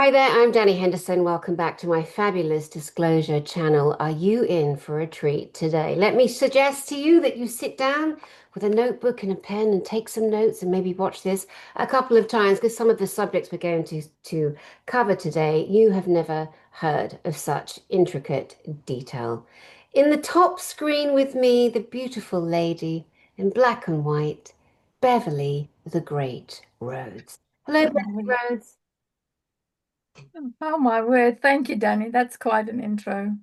Hi there, I'm Dani Henderson. Welcome back to my fabulous disclosure channel. Are you in for a treat today? Let me suggest to you that you sit down with a notebook and a pen and take some notes and maybe watch this a couple of times because some of the subjects we're going to cover today, you have never heard of such intricate detail. In the top screen with me, the beautiful lady in black and white, Beverly the Great Rhodes. Hello, Beverly Oh, Rhodes. oh my word. Thank you, Danny. That's quite an intro.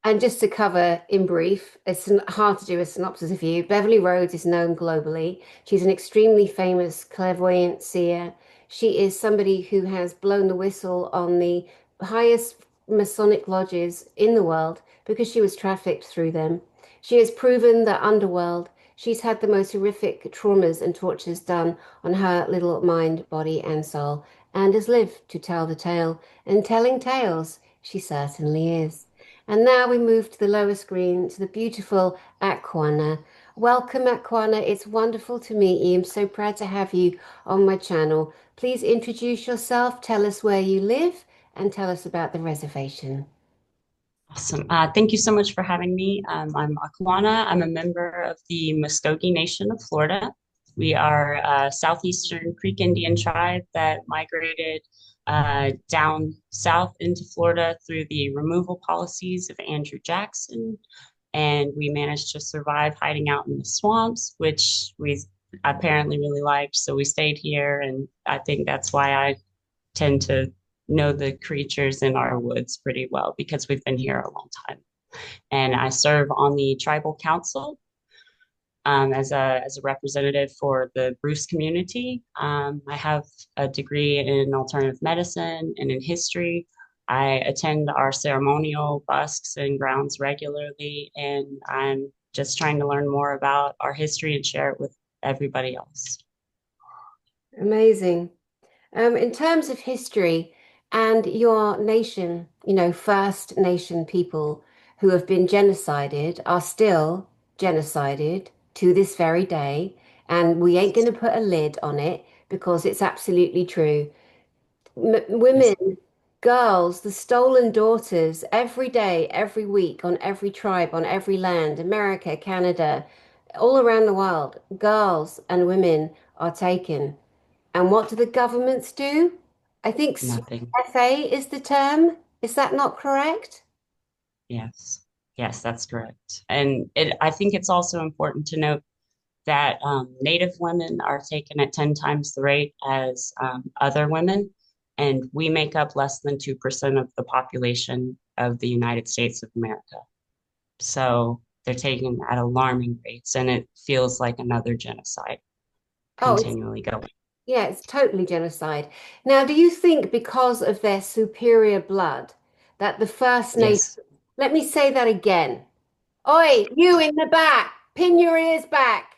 And just to cover in brief, it's hard to do a synopsis of you. Beverly Rhodes is known globally. She's an extremely famous clairvoyant seer. She is somebody who has blown the whistle on the highest Masonic lodges in the world because she was trafficked through them. She has proven the underworld. She's had the most horrific traumas and tortures done on her little mind, body, and soul, and has lived to tell the tale. And telling tales, she certainly is. And now we move to the lower screen to the beautiful Akwana. Welcome, Akwana. It's wonderful to meet you. I'm so proud to have you on my channel. Please introduce yourself, tell us where you live, and tell us about the reservation. Awesome. Thank you so much for having me. I'm Akwana. I'm a member of the Muscogee Nation of Florida. We are a southeastern Creek Indian tribe that migrated down south into Florida through the removal policies of Andrew Jackson. And we managed to survive hiding out in the swamps, which we apparently really liked. So we stayed here. And I think that's why I tend to know the creatures in our woods pretty well because we've been here a long time. And I serve on the tribal council as a representative for the Bruce community. I have a degree in alternative medicine and in history. I attend our ceremonial busks and grounds regularly, and I'm just trying to learn more about our history and share it with everybody else. Amazing. In terms of history and your nation, First Nation people who have been genocided are still genocided to this very day. And we ain't going to put a lid on it because it's absolutely true. M Yes. women, girls, the stolen daughters, every day, every week, on every tribe, on every land, America, Canada, all around the world, girls and women are taken. And what do the governments do? I think Nothing. FA is the term. Is that not correct? Yes. Yes, that's correct. And I think it's also important to note that Native women are taken at 10 times the rate as other women, and we make up less than 2% of the population of the United States of America. So they're taken at alarming rates, and it feels like another genocide Oh, it's continually going. yeah, it's totally genocide. Now, do you think because of their superior blood that the First Nation, Yes, let me say that again. Oi, you in the back, pin your ears back.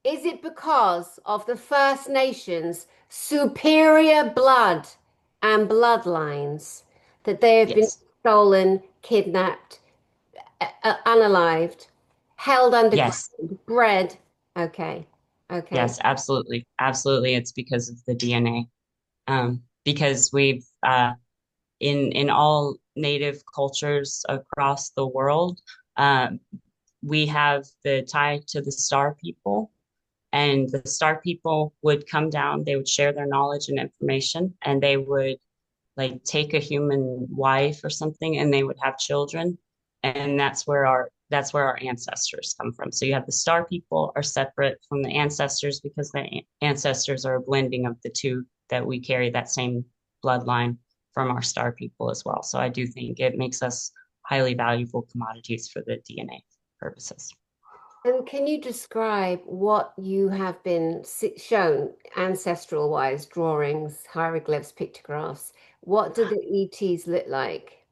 Is it because of the First Nations' superior blood and bloodlines that they have been yes, stolen, kidnapped, unalived, held yes, underground, bred? Okay, okay. yes, absolutely. Absolutely. It's because of the DNA. Because we've in all native cultures across the world, um, we have the tie to the star people, and the star people would come down. They would share their knowledge and information, and they would like take a human wife or something, and they would have children, and that's where our ancestors come from. So you have the star people are separate from the ancestors because the ancestors are a blending of the two that we carry that same bloodline from our star people as well. So I do think it makes us highly valuable commodities for the DNA purposes. And can you describe what you have been shown ancestral wise, drawings, hieroglyphs, pictographs? What do the ETs look like?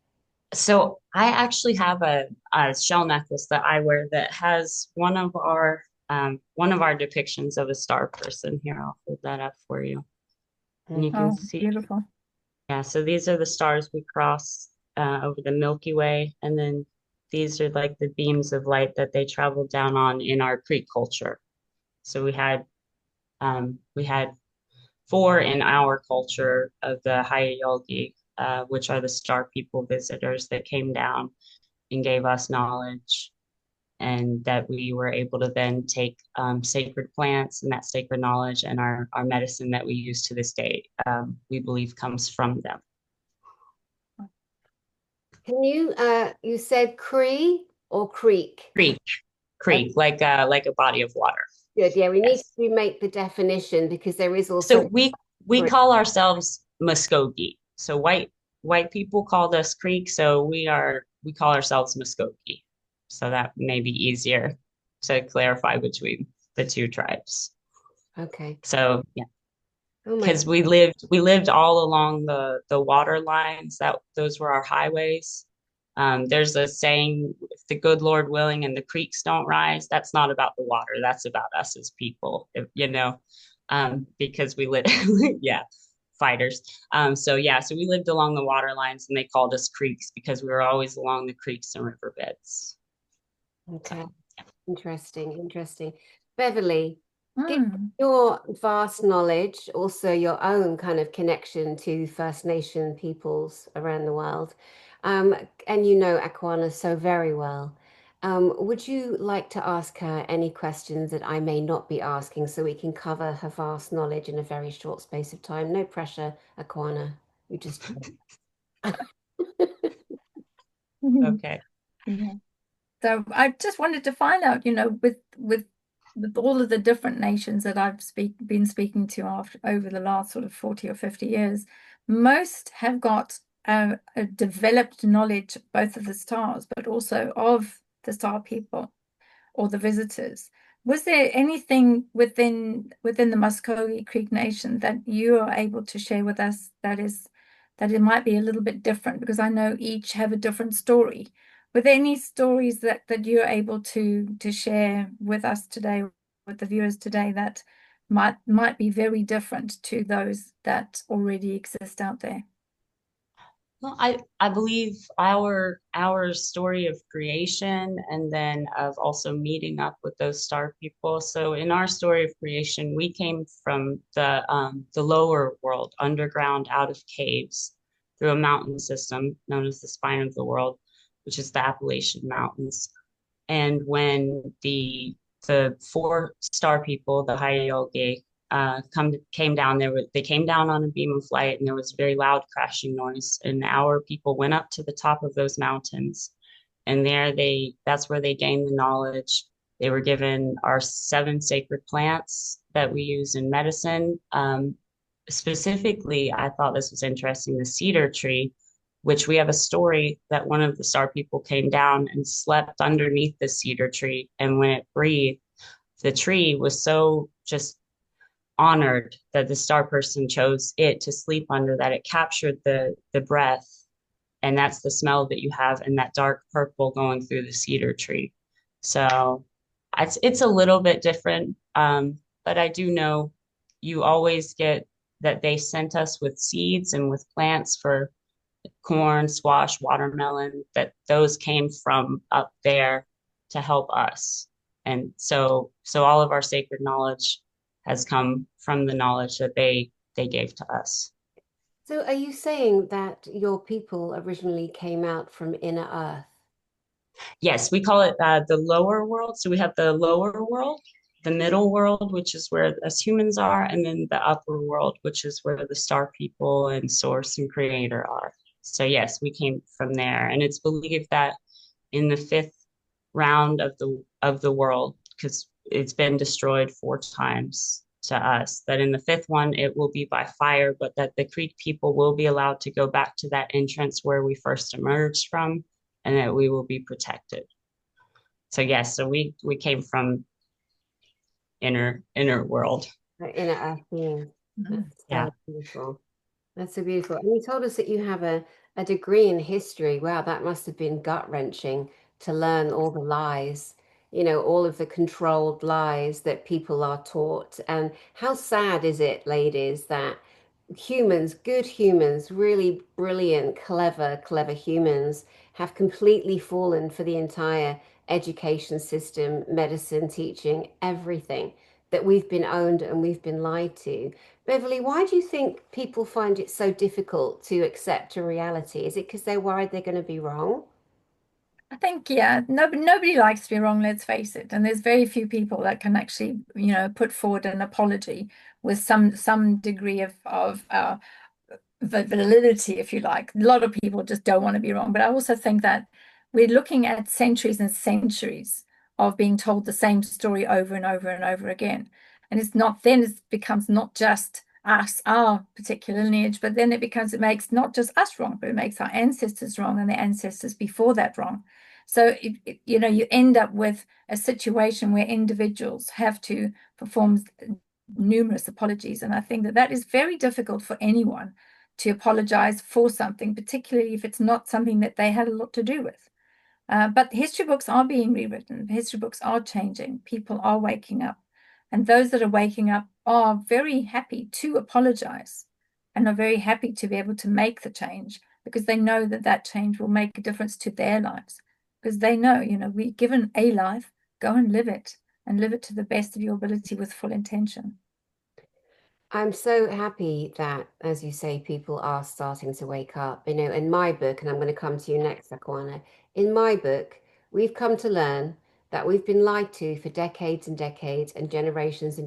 So I actually have a shell necklace that I wear that has one of our depictions of a star person. Here, I'll hold that up for you, and you can Mhm. see. Beautiful. Yeah, so these are the stars we cross over the Milky Way, and then these are like the beams of light that they traveled down on in our Creek culture. So we had for in our culture of the Hayayolgi, which are the star people visitors that came down and gave us knowledge, and that we were able to then take sacred plants and that sacred knowledge and our medicine that we use to this day, we believe comes from them. Can you you said Cree or Creek? Creek, Okay, creek, like a body of water. good. Yeah, we need Yes. to make the definition because there is So also we call ourselves Muscogee. So white people called us Creek, so we call ourselves Muscogee. So that may be easier to clarify between the two tribes. okay. So yeah, Oh my because we lived all along the water lines, that those were our highways. There's a saying, if the good Lord willing and the creeks don't rise, that's not about the water, that's about us as people, because we live, yeah, fighters. So yeah, so we lived along the water lines and they called us creeks because we were always along the creeks and riverbeds. So Okay. Interesting, interesting. Beverly, given Mm. your vast knowledge, also your own kind of connection to First Nation peoples around the world, um, and you know Akwana so very well, would you like to ask her any questions that I may not be asking so we can cover her vast knowledge in a very short space of time? No pressure, Akwana. You just okay. Yeah. So I just wanted to find out, with all of the different nations that I've been speaking to after over the last sort of 40 or 50 years, most have got a developed knowledge both of the stars, but also of the star people or the visitors. Was there anything within the Muscogee Creek Nation that you are able to share with us that it might be a little bit different? Because I know each have a different story. Were there any stories that you're able to share with us today, with the viewers today, that might be very different to those that already exist out there? Well, I believe our story of creation and then of also meeting up with those star people. So in our story of creation, we came from the lower world, underground, out of caves, through a mountain system known as the spine of the world, which is the Appalachian Mountains. And when the four star people, the Hyakotay, came down, they came down on a beam of light, and there was a very loud crashing noise. And our people went up to the top of those mountains, and that's where they gained the knowledge. They were given our seven sacred plants that we use in medicine. Specifically, I thought this was interesting, the cedar tree, which we have a story that one of the star people came down and slept underneath the cedar tree. And when it breathed, the tree was so just honored that the star person chose it to sleep under, that it captured the breath. And that's the smell that you have in that dark purple going through the cedar tree. So it's a little bit different. But I do know you always get that they sent us with seeds and with plants for corn, squash, watermelon, that those came from up there to help us. And so all of our sacred knowledge has come from the knowledge that they gave to us. So are you saying that your people originally came out from inner earth? Yes, we call it the lower world. So we have the lower world, the middle world, which is where us humans are, and then the upper world, which is where the star people and source and creator are. So yes, we came from there, and it's believed that in the fifth round of the world, because it's been destroyed four times to us, that in the fifth one it will be by fire, but that the Creek people will be allowed to go back to that entrance where we first emerged from, and that we will be protected. So yes, so we came from inner world. Inner earth beings. Mhm. That's Yeah. so beautiful. That's so beautiful. And you told us that you have a degree in history. Wow, that must have been gut-wrenching to learn all the lies, all of the controlled lies that people are taught. And how sad is it, ladies, that humans, good humans, really brilliant, clever humans, have completely fallen for the entire education system, medicine, teaching, everything. that we've been owned and we've been lied to. Beverli, why do you think people find it so difficult to accept a reality? Is it because they're worried they're going to be wrong? I think, yeah, nobody likes to be wrong, let's face it. And there's very few people that can actually, put forward an apology with some degree of validity, if you like. A lot of people just don't want to be wrong. But I also think that we're looking at centuries and centuries of being told the same story over and over and over again. And it becomes not just us, our particular lineage, but then it makes not just us wrong, but it makes our ancestors wrong and the ancestors before that wrong. So, you end up with a situation where individuals have to perform numerous apologies. And I think that is very difficult for anyone to apologize for something, particularly if it's not something that they had a lot to do with. But history books are being rewritten. History books are changing. People are waking up. And those that are waking up are very happy to apologize and are very happy to be able to make the change because they know that that change will make a difference to their lives. Because they know, we're given a life, go and live it to the best of your ability with full intention. I'm so happy that, as you say, people are starting to wake up. In my book, and I'm going to come to you next, Akwana, in my book, we've come to learn that we've been lied to for decades and decades and generations.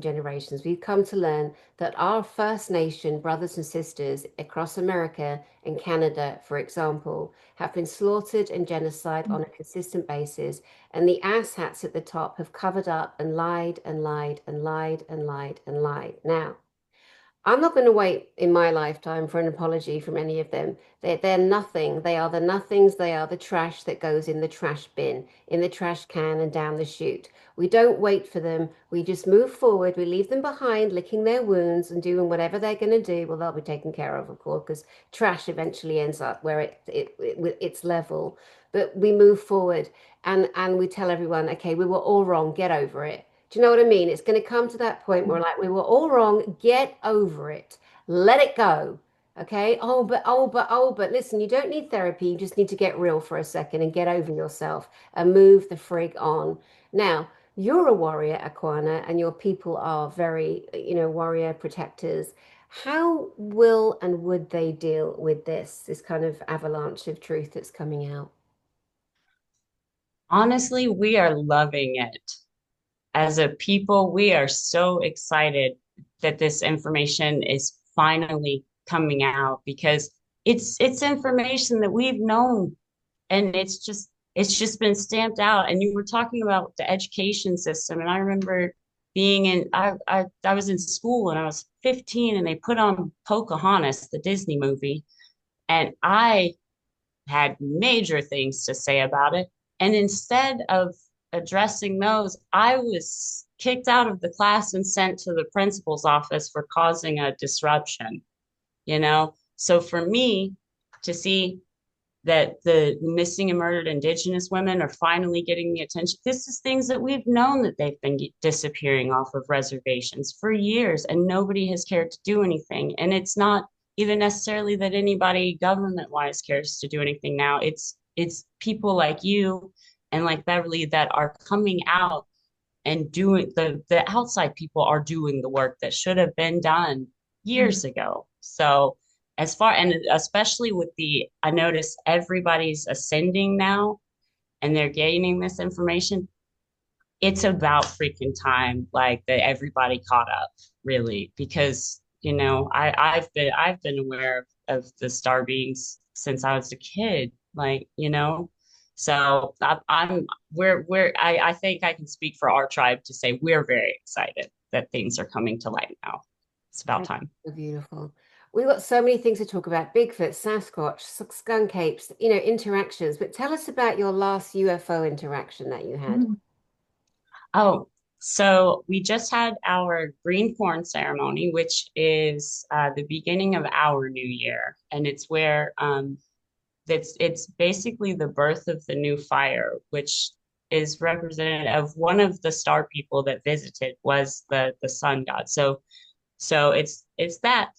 We've come to learn that our First Nation brothers and sisters across America and Canada, for example, have been slaughtered and genocide on a consistent basis. And the asshats at the top have covered up and lied and lied and lied and lied and lied. Now, I'm not going to wait in my lifetime for an apology from any of them. They're nothing. They are the nothings. They are the trash that goes in the trash bin, in the trash can, and down the chute. We don't wait for them. We just move forward. We leave them behind, licking their wounds and doing whatever they're going to do. Well, they'll be taken care of course, because trash eventually ends up where it's level. But we move forward and we tell everyone, okay, we were all wrong. Get over it. Do you know what I mean? It's going to come to that point where, like, we were all wrong. Get over it. Let it go. Okay. Oh, but listen, you don't need therapy. You just need to get real for a second and get over yourself and move the frig on. Now, you're a warrior, Akwana, and your people are very, warrior protectors. How will and would they deal with this kind of avalanche of truth that's coming out? Honestly, we are loving it. As a people, we are so excited that this information is finally coming out because it's information that we've known and it's just been stamped out. And you were talking about the education system, and I remember being in I was in school when I was 15 and they put on Pocahontas, the Disney movie, and I had major things to say about it. And instead of addressing those, I was kicked out of the class and sent to the principal's office for causing a disruption, you know? So for me to see that the missing and murdered Indigenous women are finally getting the attention, this is things that we've known that they've been disappearing off of reservations for years, and nobody has cared to do anything. And it's not even necessarily that anybody government wise cares to do anything now. It's people like you and like Beverli that are coming out and doing the outside people are doing the work that should have been done years ago. So as far and especially with I notice everybody's ascending now and they're gaining this information. It's about freaking time, like that everybody caught up, really, because I've been aware of the star beings since I was a kid, like so I think I can speak for our tribe to say we're very excited that things are coming to light now. It's about That's time. so beautiful. We've got so many things to talk about. Bigfoot, Sasquatch, skunk apes, interactions. But tell us about your last UFO interaction that you had. Mm. Oh, so we just had our green corn ceremony, which is the beginning of our new year, and it's where it's basically the birth of the new fire, which is representative of one of the star people that visited was the sun god. So it's that.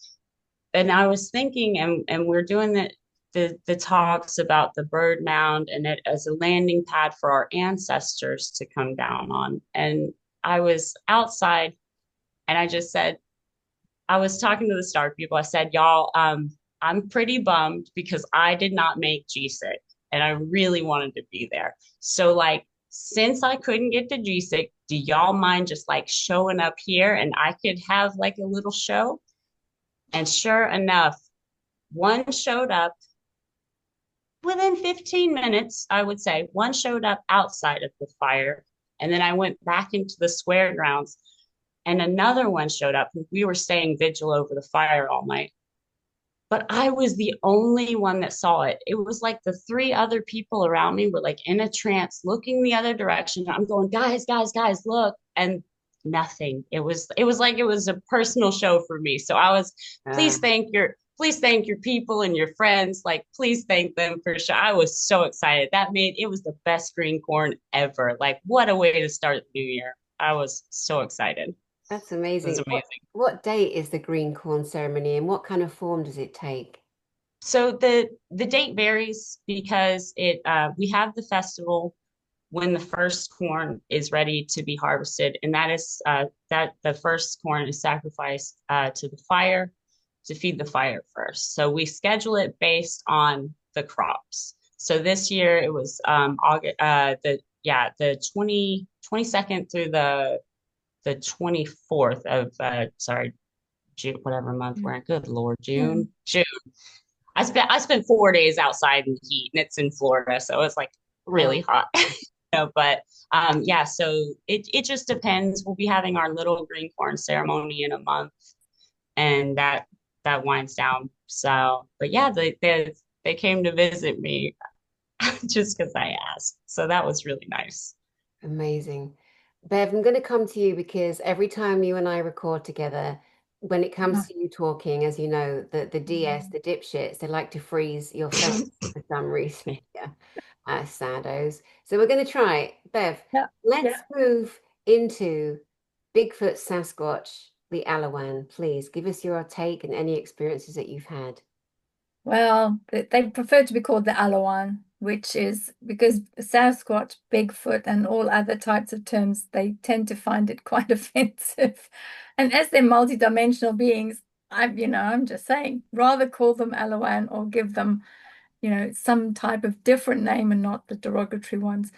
And I was thinking, and we're doing the talks about the bird mound and it as a landing pad for our ancestors to come down on. And I was outside And I just said, I was talking to the Star people. I said, y'all, I'm pretty bummed because I did not make GSIC and I really wanted to be there. So like, since I couldn't get to GSIC, do y'all mind just like showing up here and I could have like a little show? And sure enough, one showed up within 15 minutes, I would say. One showed up outside of the fire. And then I went back into the square grounds and another one showed up. We were staying vigil over the fire all night. But I was the only one that saw it. It was like the three other people around me were like in a trance, looking the other direction. I'm going, guys, guys, guys, look. And nothing. It was like it was a personal show for me. So I was, Uh, please thank your people and your friends. Like, please thank them for sure. I was so excited. It was the best green corn ever. Like, what a way to start the new year. I was so excited. that's It was amazing. amazing. What date is the green corn ceremony and what kind of form does it take? So the date varies because it we have the festival when the first corn is ready to be harvested, and that is that the first corn is sacrificed to the fire to feed the fire first. So we schedule it based on the crops. So this year it was August the 22nd through the 24th of sorry June, whatever month we're in. Good Lord, Mm. June. I spent 4 days outside in the heat, and it's in Florida, so it's like really Wow, hot. But yeah, so it just depends. We'll be having our little green corn ceremony in a month, and that winds down. So, but yeah, they came to visit me just because I asked, so that was really nice. amazing. Bev, I'm going to come to you because every time you and I record together, when it comes Ah. to you talking, as you know, the DS, the dipshits, they like to freeze your face for some reason. Yeah, saddos. So we're going to try. Bev, Yeah. let's move into Bigfoot, Sasquatch, the Alawan. Please give us your take and any experiences that you've had. Well, they prefer to be called the Alawan, which is because Sasquatch, Bigfoot, and all other types of terms, they tend to find it quite offensive. And as they're multidimensional beings, I'm just saying, rather call them Alawan or give them some type of different name and not the derogatory ones.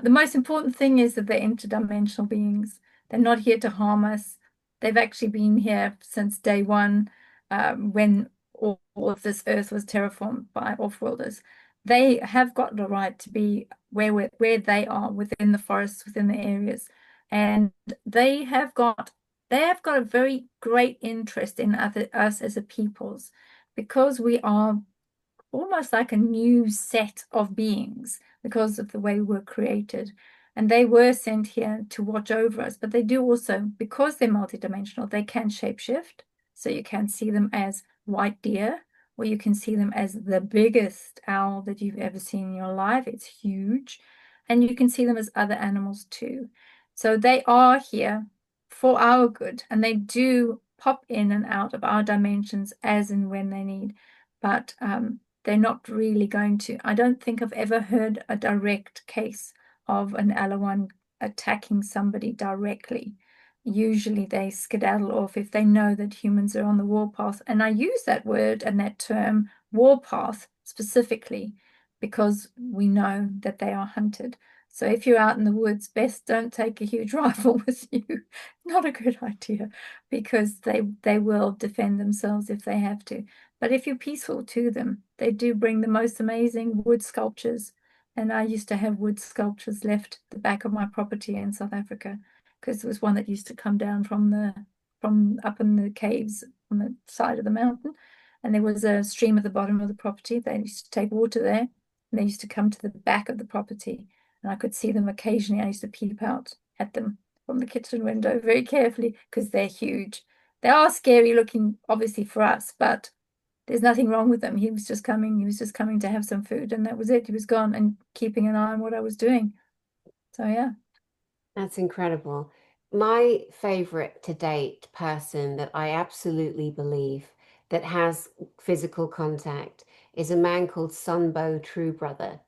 The most important thing is that they're interdimensional beings. They're not here to harm us. They've actually been here since day one, when all of this earth was terraformed by off-worlders. They have got the right to be where they are within the forests, within the areas, and they have got a very great interest in us as a peoples because we are almost like a new set of beings because of the way we were created. And they were sent here to watch over us, but they do also, because they're multidimensional, they can shapeshift. So you can see them as white deer, or you can see them as the biggest owl that you've ever seen in your life. It's huge. And you can see them as other animals too. So they are here for our good, and they do pop in and out of our dimensions as and when they need. But they're not really going to. I don't think I've ever heard a direct case of an Alawan attacking somebody directly. Usually they skedaddle off if they know that humans are on the warpath. And I use that word and that term, warpath, specifically because we know that they are hunted. So if you're out in the woods, best don't take a huge rifle with you. Not a good idea because they will defend themselves if they have to. But if you're peaceful to them, they do bring the most amazing wood sculptures. And I used to have wood sculptures left the back of my property in South Africa because there was one that used to come down from up in the caves on the side of the mountain. And there was a stream at the bottom of the property. They used to take water there, and they used to come to the back of the property. And I could see them occasionally. I used to peep out at them from the kitchen window very carefully because they're huge. They are scary looking, obviously, for us, but there's nothing wrong with him. He was just coming to have some food, and that was it. He was gone and keeping an eye on what I was doing. So yeah. That's incredible. My favorite to date person that I absolutely believe that has physical contact is a man called Sunbow True Brother.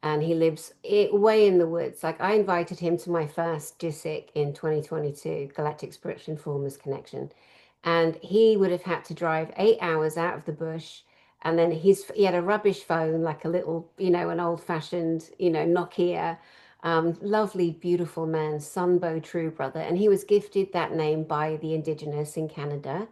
and he lives way in the woods. Like I invited him to my first JISIC in 2022, Galactic Spiritual Informers Connection, and he would have had to drive 8 hours out of the bush. And then he had a rubbish phone, like a little, an old-fashioned, Nokia. Lovely, beautiful man, Sunbow True Brother, and he was gifted that name by the Indigenous in Canada.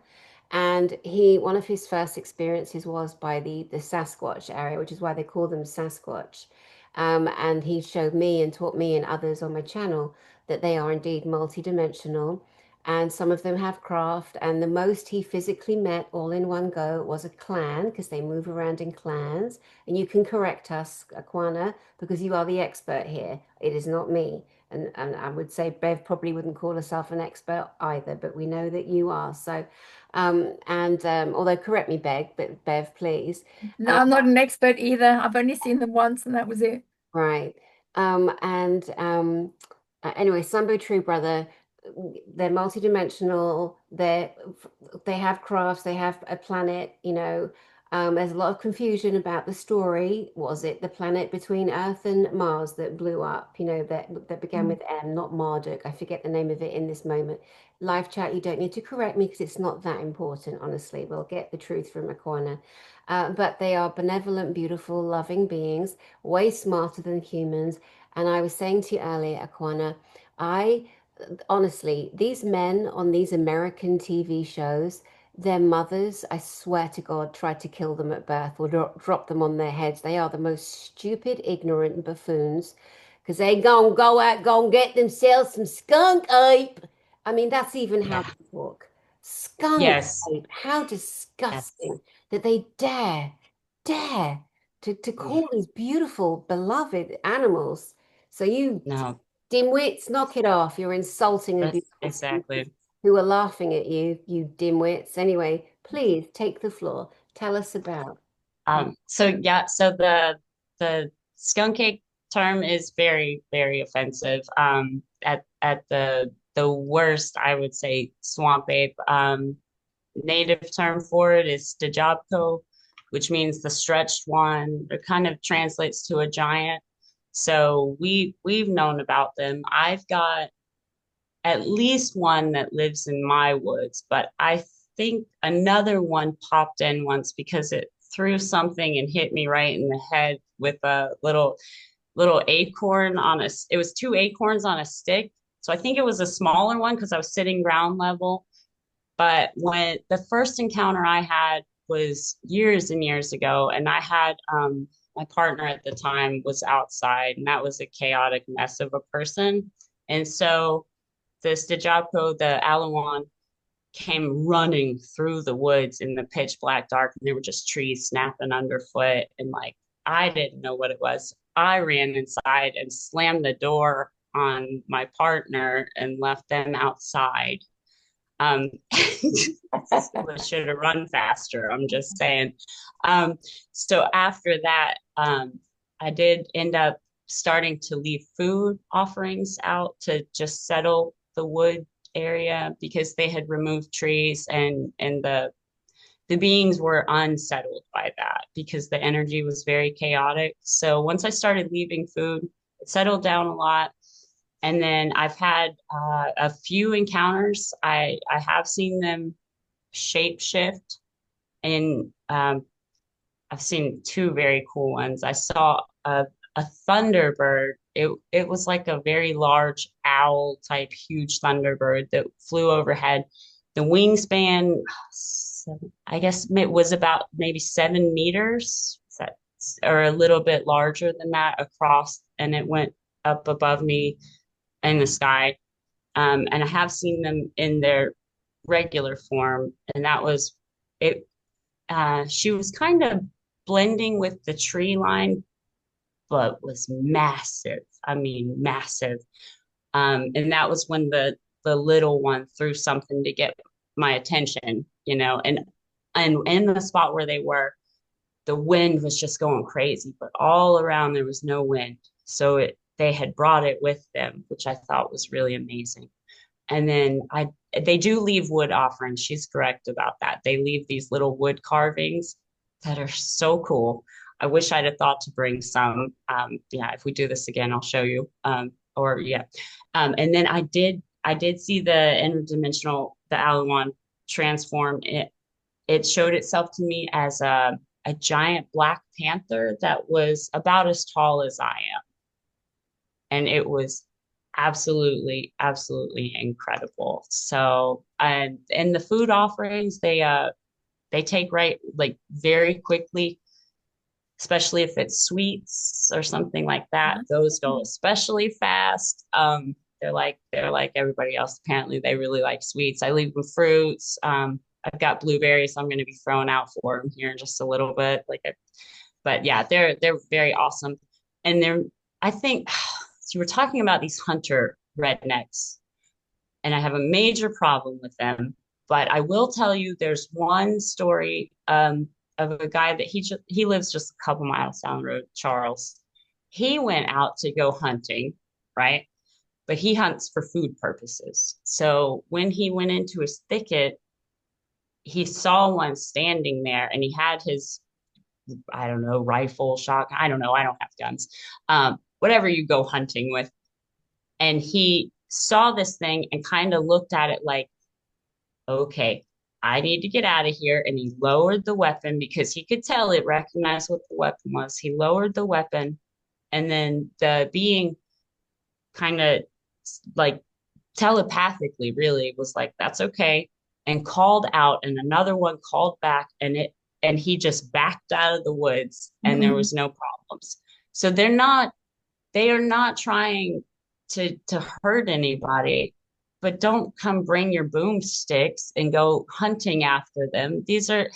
And one of his first experiences was by the Sasquatch area, which is why they call them Sasquatch. And he showed me and taught me and others on my channel that they are indeed multidimensional. And some of them have craft. And the most he physically met all in one go was a clan, because they move around in clans. And you can correct us, Akwana, because you are the expert here. It is not me. And I would say Bev probably wouldn't call herself an expert either, but we know that you are. So although correct me, Bev, please. No, I'm not an expert either. I've only seen them once and that was it. Right. And anyway, Sambo True Brother, they're multidimensional. They have crafts. They have a planet. There's a lot of confusion about the story. Was it the planet between Earth and Mars that blew up? That began with M, not Marduk. I forget the name of it in this moment. Live chat, you don't need to correct me because it's not that important, honestly. We'll get the truth from a corner. But they are benevolent, beautiful, loving beings, way smarter than humans. And I was saying to you earlier, Akwana, I honestly, these men on these American TV shows, their mothers, I swear to God, tried to kill them at birth or drop them on their heads. They are the most stupid, ignorant buffoons because they gonna go out, gonna get themselves some skunk ape. I mean, that's even how Yeah. they talk. Skunk Yes. ape. How Yes. disgusting that they dare to Yeah. call these beautiful, beloved animals. So you No, dimwits, knock it off. You're insulting a that's beautiful species exactly. who are laughing at you, you dimwits. Anyway, please take the floor. Tell us about. So yeah, so the skunk ape term is very, very offensive. At the worst, I would say swamp ape. Native term for it is Dejabko, which means the stretched one. It kind of translates to a giant. So we've known about them. I've got at least one that lives in my woods, but I think another one popped in once because it threw something and hit me right in the head with a little acorn on a, it was two acorns on a stick. So I think it was a smaller one because I was sitting ground level. But when the first encounter I had was years and years ago, and I had my partner at the time was outside, and that was a chaotic mess of a person. And so this Dejavco, the Alawan, came running through the woods in the pitch black dark, and there were just trees snapping underfoot. And like, I didn't know what it was. I ran inside and slammed the door on my partner and left them outside. I should have run faster. I'm just saying. So after that, I did end up starting to leave food offerings out to just settle the wood area because they had removed trees and the beings were unsettled by that because the energy was very chaotic. So once I started leaving food, it settled down a lot. And then I've had a few encounters. I have seen them shape shift, and I've seen two very cool ones. I saw a thunderbird. It was like a very large owl type, huge thunderbird that flew overhead. The wingspan, I guess, it was about maybe 7 meters, or a little bit larger than that across, and it went up above me in the sky. And I have seen them in their regular form, and that was it. She was kind of blending with the tree line, but was massive. I mean, massive. And that was when the little one threw something to get my attention, and in the spot where they were, the wind was just going crazy, but all around there was no wind. So they had brought it with them, which I thought was really amazing. And then they do leave wood offerings. She's correct about that. They leave these little wood carvings that are so cool. I wish I'd have thought to bring some. Yeah, if we do this again, I'll show you. Or yeah. And then I did see the interdimensional, the Aluan transform. It showed itself to me as a giant black panther that was about as tall as I am. And it was absolutely, absolutely incredible. So, and the food offerings, they take right like very quickly, especially if it's sweets or something like that. Those go especially fast. They're like everybody else. Apparently, they really like sweets. I leave them fruits. I've got blueberries I'm going to be throwing out for them here in just a little bit. But yeah, they're very awesome, and I think so. You were talking about these hunter rednecks, and I have a major problem with them. But I will tell you, there's one story of a guy that he lives just a couple miles down the road, Charles. He went out to go hunting, right? But he hunts for food purposes. So when he went into his thicket, he saw one standing there, and he had his, I don't know, rifle, shot. I don't know. I don't have guns. Whatever you go hunting with. And he saw this thing and kind of looked at it like, okay, I need to get out of here. And he lowered the weapon because he could tell it recognized what the weapon was. He lowered the weapon, and then the being kind of like telepathically really was like, that's okay, and called out, and another one called back, and he just backed out of the woods, and there was no problems. So they are not trying to hurt anybody, but don't come bring your boomsticks and go hunting after them. These are,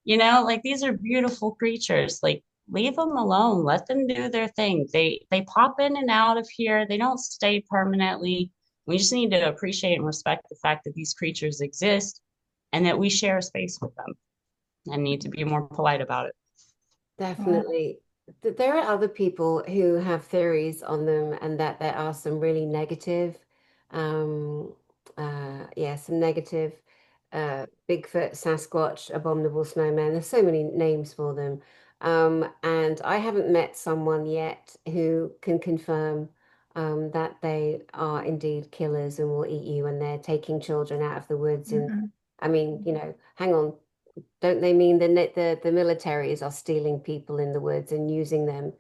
like these are beautiful creatures. Like leave them alone. Let them do their thing. They pop in and out of here. They don't stay permanently. We just need to appreciate and respect the fact that these creatures exist and that we share a space with them and need to be more polite about it. Definitely. There are other people who have theories on them, and that there are some really negative, um, some negative, Bigfoot, Sasquatch, abominable snowman. There's so many names for them. And I haven't met someone yet who can confirm, that they are indeed killers and will eat you, and they're taking children out of the woods. And I mean, hang on. Don't they mean the militaries are stealing people in the woods and using them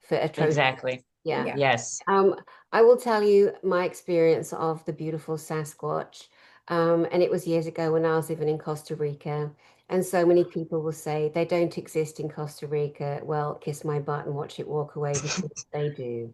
for atrocious? Exactly. Yeah. Yeah. Yes. I will tell you my experience of the beautiful Sasquatch. And it was years ago when I was living in Costa Rica. And so many people will say they don't exist in Costa Rica. Well, kiss my butt and watch it walk away, because they do.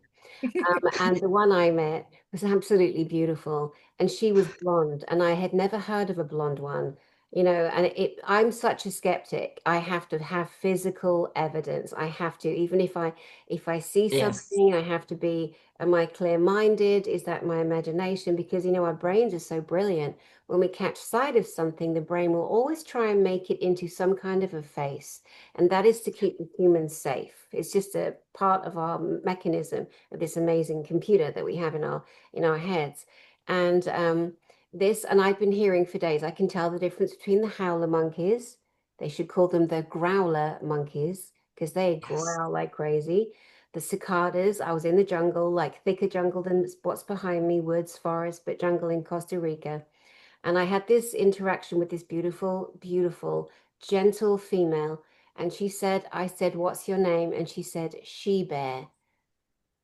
And the one I met was absolutely beautiful, and she was blonde, and I had never heard of a blonde one, and I'm such a skeptic. I have to have physical evidence. I have to, even if I see Yes. something, I have to be, am I clear-minded? Is that my imagination? Because our brains are so brilliant. When we catch sight of something, the brain will always try and make it into some kind of a face, and that is to keep the humans safe. It's just a part of our mechanism of this amazing computer that we have in our heads. And and I've been hearing for days, I can tell the difference between the howler monkeys. They should call them the growler monkeys, because they Yes. growl like crazy. The cicadas, I was in the jungle, like thicker jungle than what's behind me, woods, forest, but jungle in Costa Rica. And I had this interaction with this beautiful, beautiful, gentle female. And I said, what's your name? And she said, She Bear.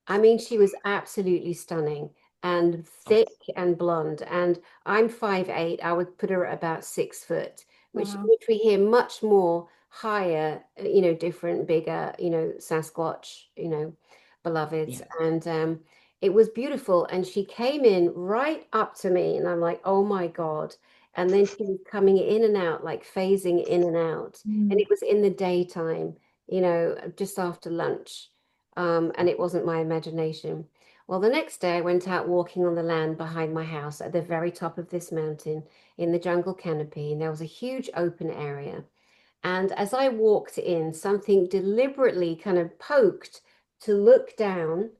I mean, she was absolutely stunning and Oh, thick and blonde. And I'm 5'8". I would put her at about 6 foot, which Wow. which we hear much more higher, different, bigger, Sasquatch, beloveds. yes. And it was beautiful. And she came in right up to me, and I'm like, oh my God. And then she was coming in and out, like phasing in and out. And it was in the daytime, just after lunch, and it wasn't my imagination. Well, the next day I went out walking on the land behind my house at the very top of this mountain in the jungle canopy, and there was a huge open area. And as I walked in, something deliberately kind of poked to look down,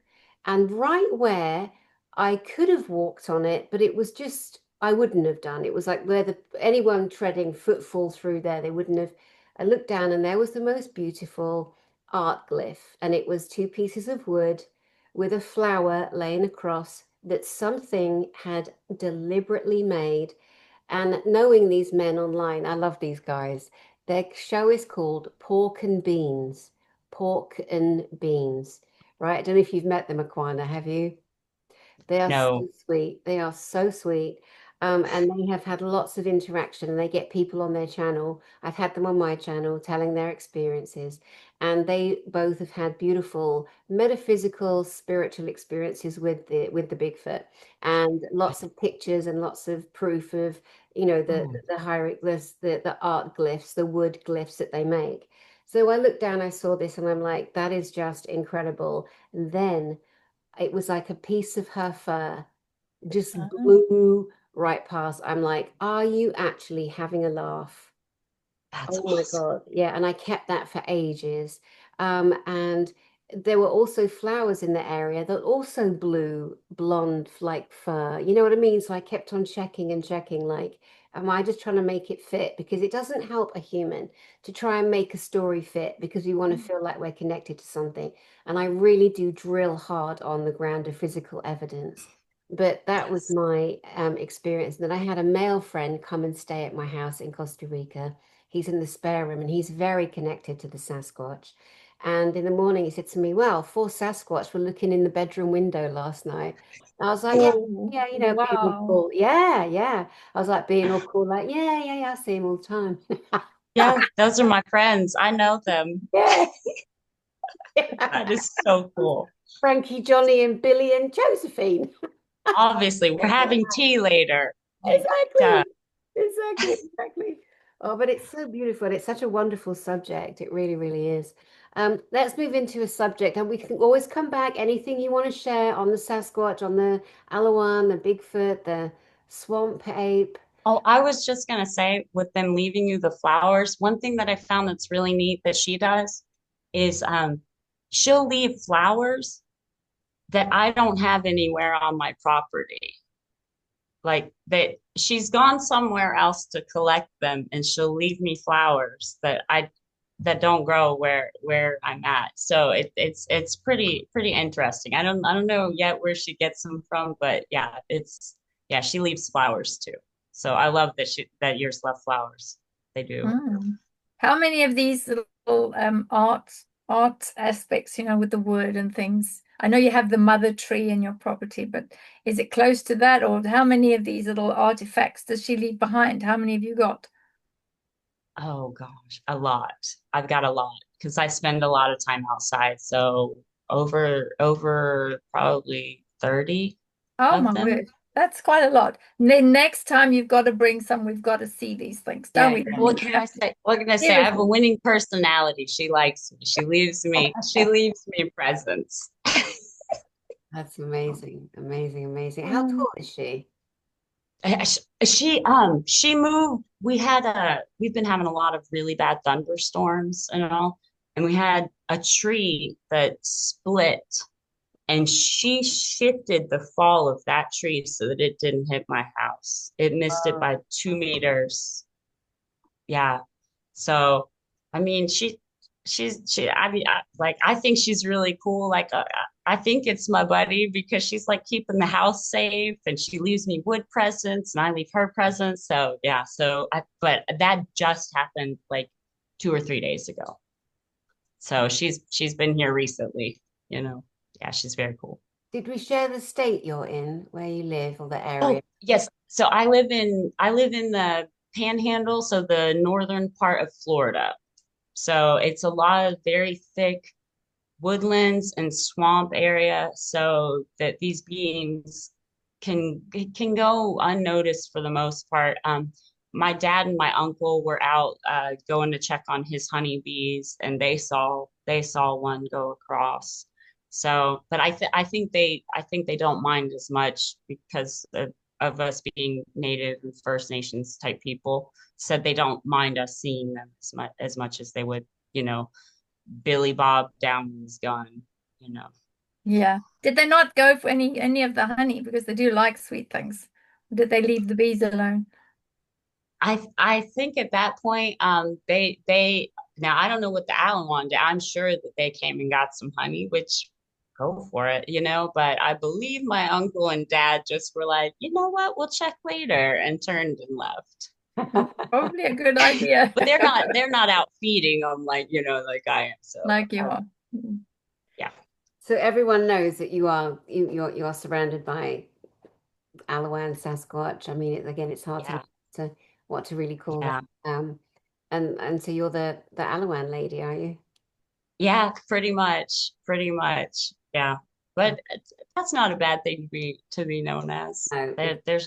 and right where I could have walked on it, but it was just, I wouldn't have done. It was like where anyone treading footfall through there, they wouldn't have. I looked down, and there was the most beautiful, art glyph, and it was two pieces of wood with a flower laying across that something had deliberately made. And knowing these men online, I love these guys. Their show is called Pork and Beans. Pork and Beans, right? I don't know if you've met them, Aquana, have you? They are so No. sweet. They are so sweet. And they have had lots of interaction and they get people on their channel. I've had them on my channel telling their experiences. And they both have had beautiful metaphysical, spiritual experiences with the Bigfoot and lots of pictures and lots of proof of, Oh, the hieroglyphs, the art glyphs, the wood glyphs that they make. So I looked down, I saw this, and I'm like, that is just incredible. And then it was like a piece of her fur just Oh, blew right past. I'm like, are you actually having a laugh? that's Oh my awesome. God. Yeah. And I kept that for ages. And there were also flowers in the area that also blew blonde like fur. You know what I mean? So I kept on checking and checking, like, am I just trying to make it fit? Because it doesn't help a human to try and make a story fit because we want to feel like we're connected to something. And I really do drill hard on the ground of physical evidence. But that was Yes. my experience. And then I had a male friend come and stay at my house in Costa Rica. He's in the spare room and he's very connected to the Sasquatch. And in the morning, he said to me, well, four Sasquatch were looking in the bedroom window last night. I was like, yeah, oh, yeah, being all wow. cool. Yeah, yeah. I was like being all cool, like, yeah, yeah, yeah, I see him all the time. Yeah, those are my friends. I know them. Yeah. That is so cool. Frankie, Johnny, and Billy and Josephine. Obviously, we're having tea later. Like, duh. Exactly. Exactly. Exactly. Oh, but it's so beautiful. And it's such a wonderful subject. It really, really is. Let's move into a subject, and we can always come back. Anything you want to share on the Sasquatch, on the Alawan, the Bigfoot, the swamp ape? Oh, I was just gonna say, with them leaving you the flowers, one thing that I found that's really neat that she does is she'll leave flowers that I don't have anywhere on my property. Like that she's gone somewhere else to collect them and she'll leave me flowers that don't grow where I'm at. So it's pretty interesting. I don't know yet where she gets them from, but yeah, she leaves flowers too. So I love that yours left flowers. They do. Mm. How many of these little art aspects, with the wood and things? I know you have the mother tree in your property, but is it close to that, or how many of these little artifacts does she leave behind? How many have you got? Oh gosh, a lot. I've got a lot because I spend a lot of time outside. So over probably 30 Oh of my them. word, that's quite a lot. Next time you've got to bring some, we've got to see these things, don't Yeah. we, What Dani? can I say? What can I say? I have a Seriously. winning personality. She likes me. She leaves me presents. That's amazing. Amazing, amazing. How Mm. tall is she? She moved. We've been having a lot of really bad thunderstorms and all, and we had a tree that split and she shifted the fall of that tree so that it didn't hit my house. It missed it Oh, by 2 meters. Yeah. So, I mean, I mean, I think she's really cool. Like, I think it's my buddy because she's like keeping the house safe and she leaves me wood presents and I leave her presents. So, yeah. But that just happened like 2 or 3 days ago. So she's been here recently, you know. Yeah, she's very cool. did we share the state you're in, where you live, or the area? Oh, yes. So I live in the Panhandle, so the northern part of Florida. So it's a lot of very thick woodlands and swamp area so that these beings can can go unnoticed for the most part. My dad and my uncle were out going to check on his honeybees, and they saw one go across. So, but I think they don't mind as much because of us being Native and First Nations type people. Said they don't mind us seeing them as much as they would, you know, Billy Bob down with his gun, you know. Yeah. Did they not go for any of the honey because they do like sweet things? Did they leave the bees alone? I think at that point, they now I don't know what the Alawan did. I'm sure that they came and got some honey, which go for it, but I believe my uncle and dad just were like, you know what, we'll check later, and turned and left. Probably a good idea. But they're not out feeding them like I am. So Like you are. yeah. So everyone knows that you are surrounded by Alawan, Sasquatch. I mean, again, it's hard to know Yeah. what to really call them. Yeah. And so you're the Alawan lady, are you? Yeah, pretty much. Pretty much. Yeah. But that's not a bad thing to be known as. No, They're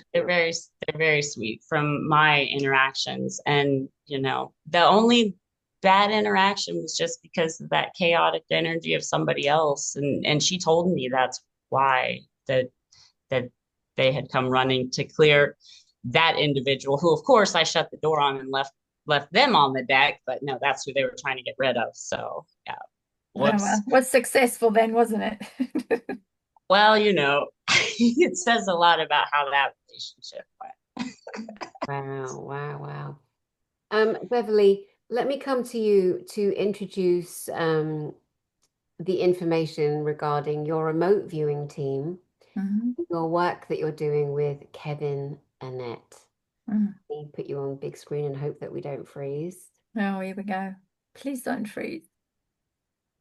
very sweet from my interactions. And, the only bad interaction was just because of that chaotic energy of somebody else. And she told me that's why that they had come running to clear that individual, who of course I shut the door on and left them on the deck, but no, that's who they were trying to get rid of. So yeah. Oh, well, Whoops. was successful then, wasn't it? Well, it says a lot about how that relationship went. wow, wow, wow. Beverly, let me come to you to introduce the information regarding your remote viewing team, Mhm. your work that you're doing with Kevin Annette. Mm. We put you on big screen and hope that we don't freeze. Oh, here we go. Please don't freeze.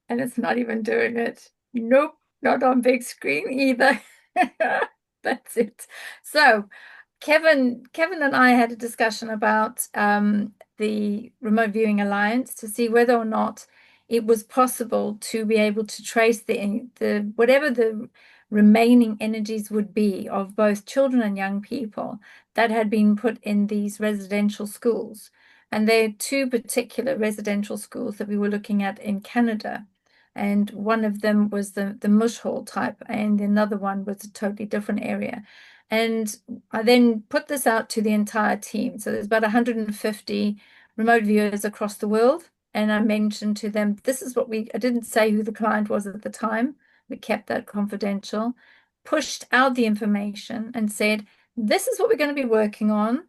And it's not even doing it. Nope, not on big screen either. That's it. So Kevin and I had a discussion about the Remote Viewing Alliance to see whether or not it was possible to be able to trace the whatever the remaining energies would be of both children and young people that had been put in these residential schools. And there are two particular residential schools that we were looking at in Canada. And one of them was the Mush Hall type, and another one was a totally different area. And I then put this out to the entire team. So there's about 150 remote viewers across the world. And I mentioned to them, this is what I didn't say who the client was at the time. We kept that confidential, pushed out the information and said, this is what we're going to be working on.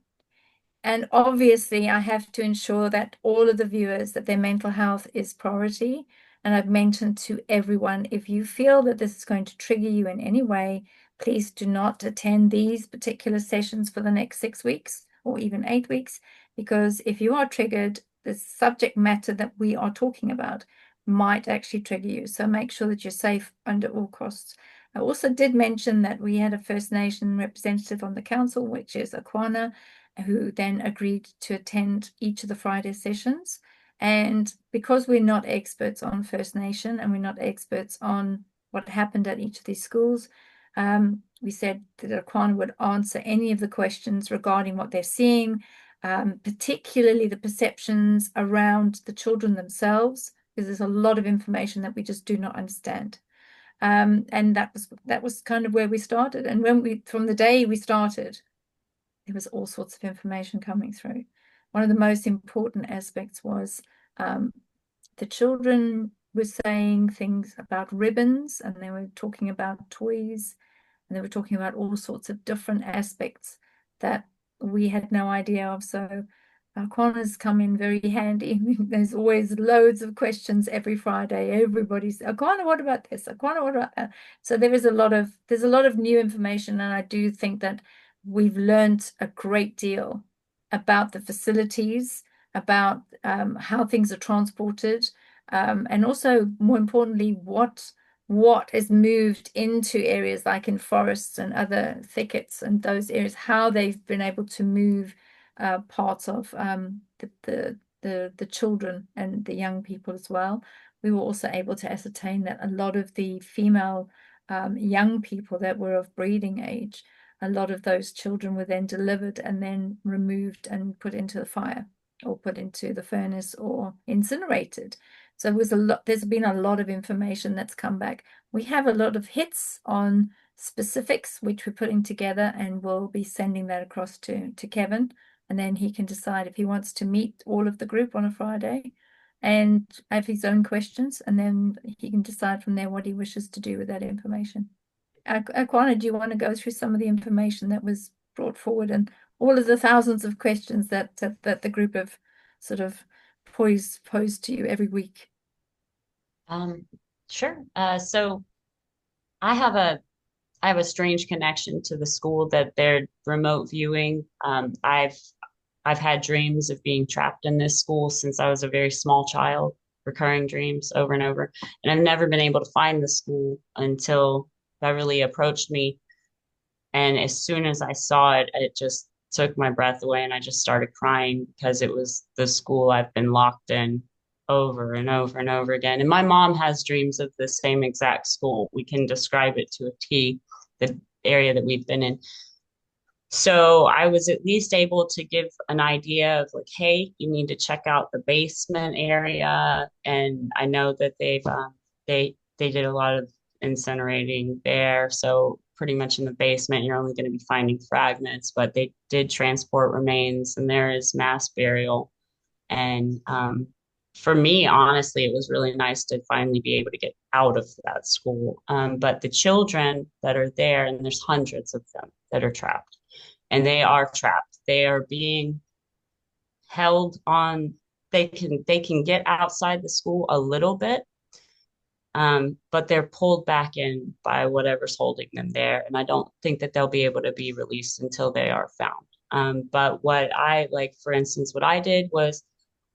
And obviously, I have to ensure that all of the viewers, that their mental health is priority. And I've mentioned to everyone, if you feel that this is going to trigger you in any way, please do not attend these particular sessions for the next 6 weeks or even 8 weeks, because if you are triggered, the subject matter that we are talking about might actually trigger you. So make sure that you're safe under all costs. I also did mention that we had a First Nation representative on the council, which is Akwana, who then agreed to attend each of the Friday sessions. And because we're not experts on First Nation and we're not experts on what happened at each of these schools, we said that Akwana would answer any of the questions regarding what they're seeing, particularly the perceptions around the children themselves, because there's a lot of information that we just do not understand. And that was kind of where we started. And from the day we started, there was all sorts of information coming through. One of the most important aspects was the children were saying things about ribbons, and they were talking about toys, and they were talking about all sorts of different aspects that we had no idea of. So Aquana's come in very handy. There's always loads of questions every Friday. Everybody's, Aquana, what about this? Aquana, what about that? So there's a lot of new information, and I do think that we've learned a great deal about the facilities, about how things are transported, and also, more importantly, what is moved into areas like in forests and other thickets and those areas, how they've been able to move parts of the children and the young people as well. We were also able to ascertain that a lot of the female young people that were of breeding age, a lot of those children were then delivered and then removed and put into the fire or put into the furnace or incinerated. So there's been a lot of information that's come back. We have a lot of hits on specifics, which we're putting together, and we'll be sending that across to Kevin. And then he can decide if he wants to meet all of the group on a Friday and have his own questions. And then he can decide from there what he wishes to do with that information. Akwana, do you want to go through some of the information that was brought forward and all of the thousands of questions that the group have sort of posed to you every week? Um, sure. So I have a I have a strange connection to the school that they're remote viewing. I've had dreams of being trapped in this school since I was a very small child, recurring dreams over and over. And I've never been able to find the school until Beverly approached me. And as soon as I saw it, it just took my breath away and I just started crying because it was the school I've been locked in over and over and over again. And my mom has dreams of the same exact school. We can describe it to a T, the area that we've been in. So I was at least able to give an idea of like, hey, you need to check out the basement area. And I know that they did a lot of incinerating there. So pretty much in the basement, you're only going to be finding fragments, but they did transport remains, and there is mass burial. And for me, honestly, it was really nice to finally be able to get out of that school. But the children that are there, and there's hundreds of them that are trapped, and they are trapped. They are being held on. They can get outside the school a little bit, but they're pulled back in by whatever's holding them there. And I don't think that they'll be able to be released until they are found. But what I like, for instance, what I did was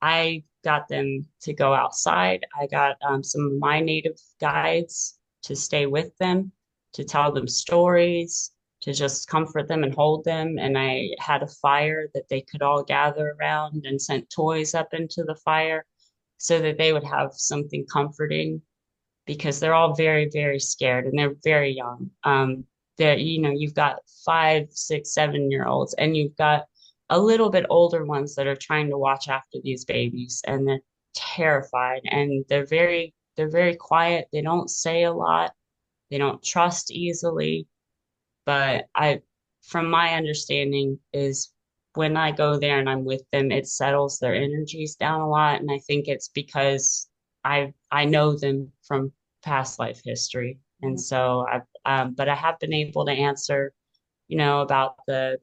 I got them to go outside. I got some of my native guides to stay with them, to tell them stories, to just comfort them and hold them. And I had a fire that they could all gather around and sent toys up into the fire so that they would have something comforting because they're all very, very scared and they're very young. You've got 5, 6, 7 year olds, and you've got a little bit older ones that are trying to watch after these babies, and they're terrified and they're very quiet. They don't say a lot. They don't trust easily. But from my understanding, is when I go there and I'm with them, it settles their energies down a lot. And I think it's because I know them from past life history. And so but I have been able to answer, about the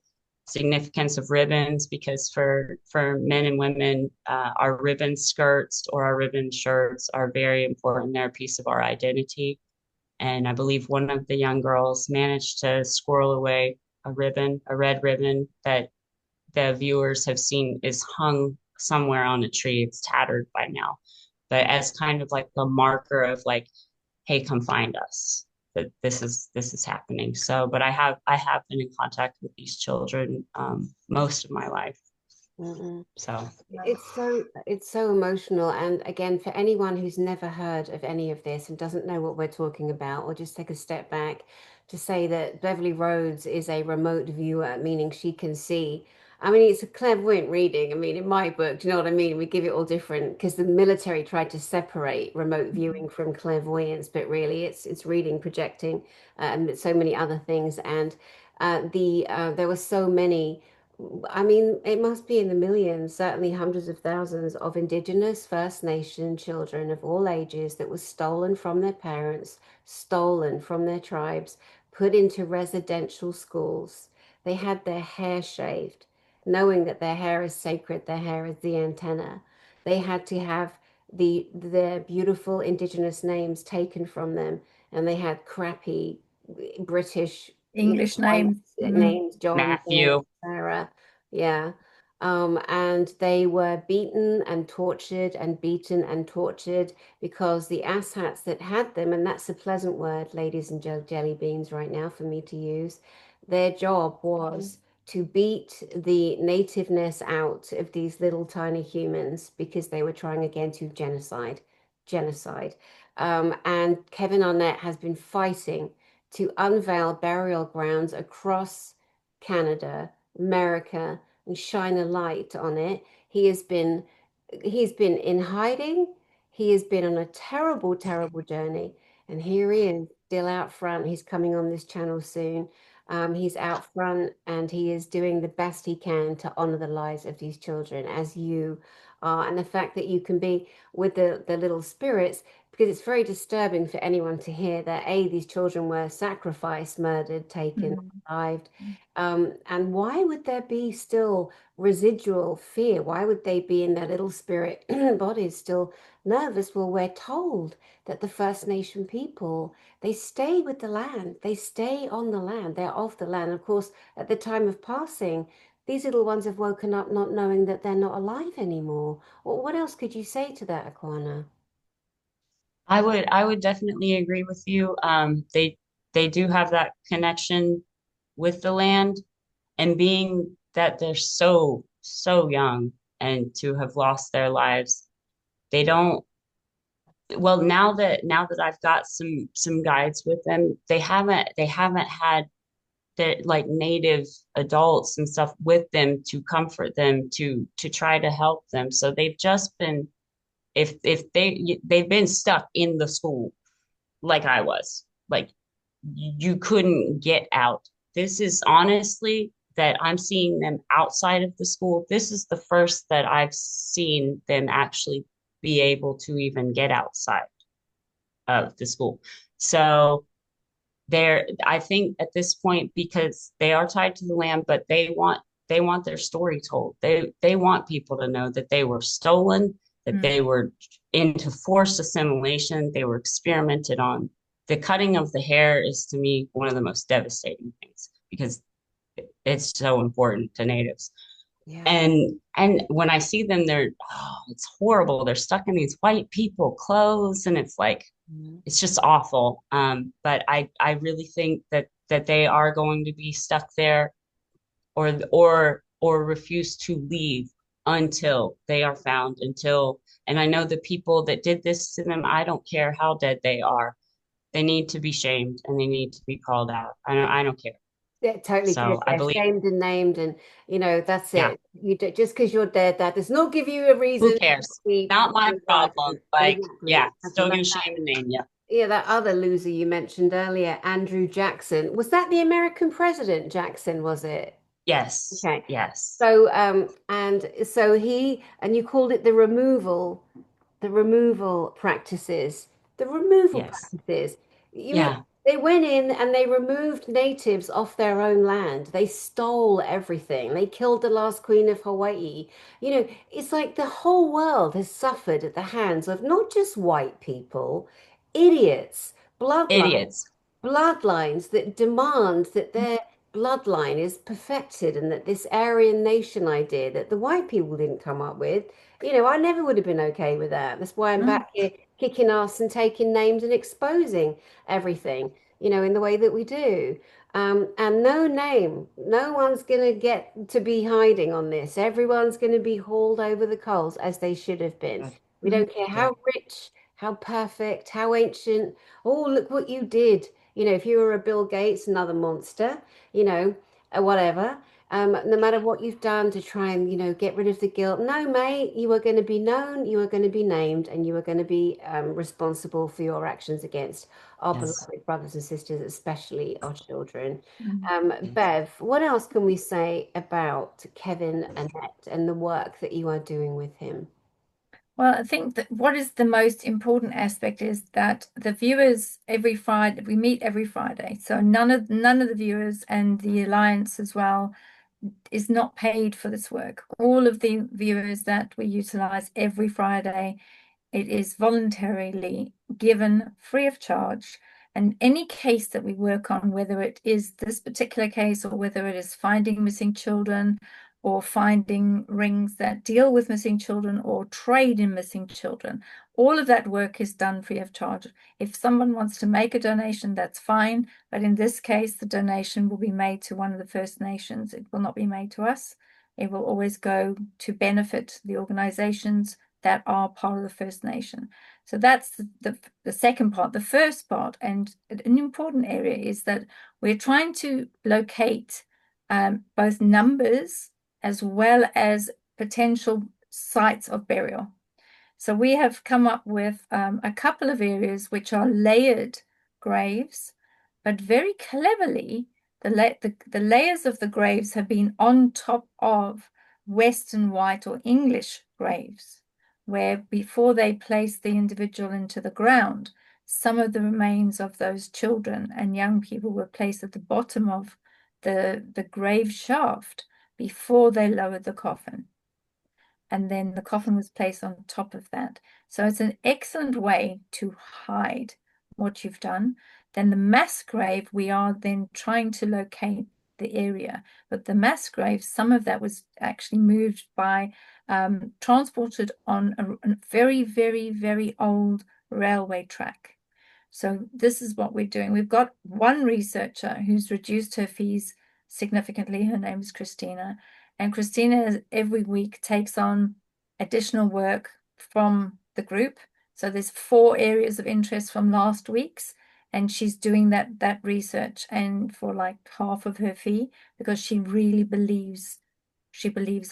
significance of ribbons because for men and women, our ribbon skirts or our ribbon shirts are very important. They're a piece of our identity. And I believe one of the young girls managed to squirrel away a red ribbon that the viewers have seen is hung somewhere on a tree. It's tattered by now, but as kind of like the marker of like, hey, come find us. That this is happening. So, but I have been in contact with these children most of my life. Mhm. So It's so emotional. And again, for anyone who's never heard of any of this and doesn't know what we're talking about, or just take a step back to say that Beverly Rhodes is a remote viewer, meaning she can see. I mean, it's a clairvoyant reading. I mean, in my book, do you know what I mean? We give it all different because the military tried to separate remote viewing from clairvoyance, but really it's reading, projecting, and so many other things. And there were so many. I mean, it must be in the millions, certainly hundreds of thousands of Indigenous First Nation children of all ages that were stolen from their parents, stolen from their tribes, put into residential schools. They had their hair shaved, knowing that their hair is sacred, their hair is the antenna. They had to have their beautiful Indigenous names taken from them, and they had crappy British, English white names. names, John, Paul, Matthew, Sarah. Yeah. And they were beaten and tortured and beaten and tortured because the asshats that had them, and that's a pleasant word, ladies and jelly beans, right now for me to use, their job was to beat the nativeness out of these little tiny humans because they were trying again to genocide. And Kevin Arnett has been fighting to unveil burial grounds across Canada, America, and shine a light on it. He's been in hiding. He has been on a terrible, terrible journey. And here he is, still out front. He's coming on this channel soon. He's out front and he is doing the best he can to honor the lives of these children as you are. And the fact that you can be with the little spirits, because it's very disturbing for anyone to hear that A, these children were sacrificed, murdered, taken, Mm. alive. And why would there be still residual fear? Why would they be in their little spirit bodies still nervous? Well, we're told that the First Nation people, they stay with the land, they stay on the land, they're of the land. Of course, at the time of passing, these little ones have woken up not knowing that they're not alive anymore. What else could you say to that, Akwana? I would definitely agree with you. They do have that connection with the land, and being that they're so young and to have lost their lives, they don't, well, now that I've got some guides with them, they haven't had their like native adults and stuff with them to comfort them, to try to help them. So they've just been, if they've been stuck in the school like I was. Like you couldn't get out. This is honestly that I'm seeing them outside of the school. This is the first that I've seen them actually be able to even get outside of the school. So I think at this point, because they are tied to the land, but they want their story told. They want people to know that they were stolen, that Mm. they were into forced assimilation, they were experimented on. The cutting of the hair is to me one of the most devastating things because it's so important to natives. Yeah. And when I see them, it's horrible. They're stuck in these white people clothes, and it's like Mhm. it's just awful. But I really think that they are going to be stuck there, or refuse to leave until they are found. And I know the people that did this to them, I don't care how dead they are. They need to be shamed and they need to be called out. I don't care. Yeah, totally care. So I They're believe, shamed and named, and that's yeah, it. Just because you're dead, that does not give you a who reason to cares? be Not my problem. Like, exactly. yeah, And so still like gonna that, shame and name you. yeah, that other loser you mentioned earlier, Andrew Jackson, was that the American president Jackson, was it? Yes, Okay. yes, So, and so and you called it the removal practices, the removal yes, practices. You mean yeah. they went in and they removed natives off their own land. They stole everything. They killed the last queen of Hawaii. It's like the whole world has suffered at the hands of not just white people, idiots, Idiots. bloodlines that demand that their bloodline is perfected and that this Aryan nation idea that the white people didn't come up with, I never would have been okay with that. That's why I'm Mm. back here kicking ass and taking names and exposing everything, in the way that we do. And no name, no one's going to get to be hiding on this. Everyone's going to be hauled over the coals as they should have been. Good, We Mm. don't care good. how rich, how perfect, how ancient. Oh, look what you did. If you were a Bill Gates, another monster, whatever. No matter what you've done to try and, get rid of the guilt. No, mate, you are going to be known, you are going to be named, and you are going to be responsible for your actions against our Yes, beloved brothers and sisters, especially our children. Mm. yes. Bev, what else can we say about Kevin Annette and the work that you are doing with him? Well, I think that what is the most important aspect is that the viewers every Friday, we meet every Friday. So none of the viewers and the Alliance as well is not paid for this work. All of the viewers that we utilize every Friday, it is voluntarily given free of charge. And any case that we work on, whether it is this particular case or whether it is finding missing children or finding rings that deal with missing children or trade in missing children, all of that work is done free of charge. If someone wants to make a donation, that's fine. But in this case, the donation will be made to one of the First Nations. It will not be made to us. It will always go to benefit the organizations that are part of the First Nation. So that's the second part. The first part, and an important area, is that we're trying to locate both numbers as well as potential sites of burial. So we have come up with a couple of areas which are layered graves, but very cleverly, the layers of the graves have been on top of Western white or English graves. where before they placed the individual into the ground, some of the remains of those children and young people were placed at the bottom of the grave shaft before they lowered the coffin. And then the coffin was placed on top of that. So it's an excellent way to hide what you've done. Then the mass grave, we are then trying to locate the area. But the mass grave, some of that was actually moved by, transported on a very, very, very old railway track. So this is what we're doing. We've got one researcher who's reduced her fees significantly. Her name is Christina. And Christina every week takes on additional work from the group. So there's 4 areas of interest from last week's, and she's doing that research and for like half of her fee, because she really believes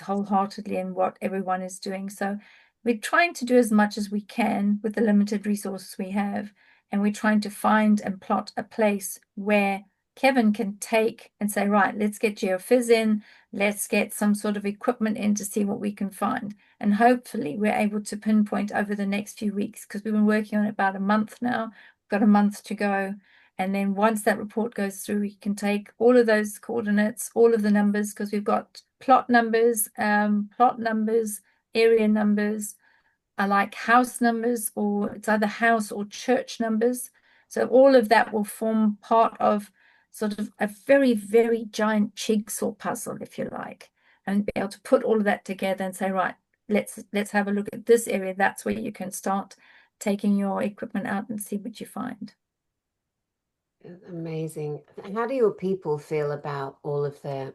wholeheartedly in what everyone is doing. So we're trying to do as much as we can with the limited resources we have, and we're trying to find and plot a place where Kevin can take and say, right, let's get geophys in, let's get some sort of equipment in to see what we can find. And hopefully we're able to pinpoint over the next few weeks, because we've been working on it about a month now. We've got a month to go. And then once that report goes through, we can take all of those coordinates, all of the numbers, because we've got plot numbers, area numbers, are like house numbers, or it's either house or church numbers. So all of that will form part of sort of a very, very giant jigsaw puzzle, if you like, and be able to put all of that together and say, right, let's have a look at this area. That's where you can start taking your equipment out and see what you find. Amazing. How do your people feel about all of their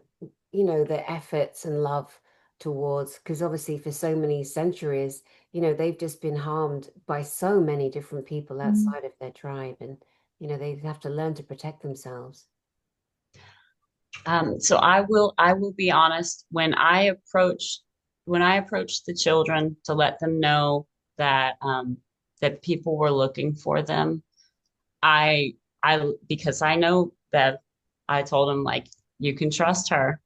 efforts and love towards, because obviously for so many centuries, they've just been harmed by so many different people outside of their tribe, and, they have to learn to protect themselves. So I will be honest. When I approached the children to let them know that people were looking for them, I because I know that I told them, like, you can trust her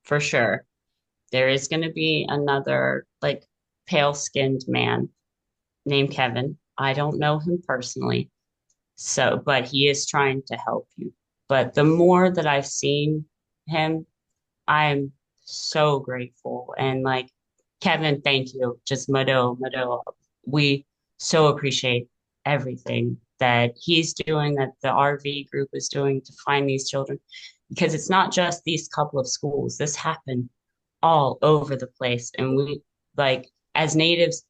for sure. There is going to be another, like, pale-skinned man named Kevin. I don't know him personally, but he is trying to help you. But the more that I've seen him, I'm so grateful. And, like, Kevin, thank you. Just Mado. We so appreciate everything that he's doing, that the RV group is doing to find these children. Because it's not just these couple of schools. This happened all over the place. And we, like, as natives,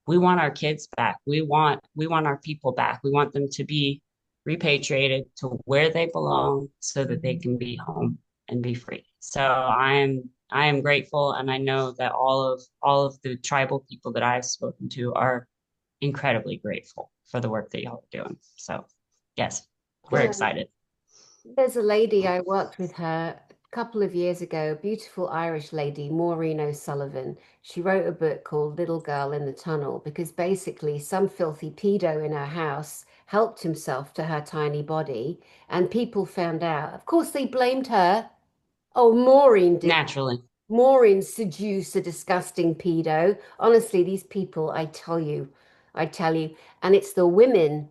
we want our kids back. We want our people back. We want them to be repatriated to where they belong so that they can be home and be free. So I am grateful, and I know that all of the tribal people that I've spoken to are incredibly grateful for the work that y'all are doing. So yes, we're Yeah. excited. There's a lady, I worked with her a couple of years ago, a beautiful Irish lady, Maureen O'Sullivan. She wrote a book called Little Girl in the Tunnel, because basically some filthy pedo in her house helped himself to her tiny body, and people found out. Of course, they blamed her. Oh, Maureen did. Naturally. Maureen seduced a disgusting pedo. Honestly, these people, I tell you, and it's the women.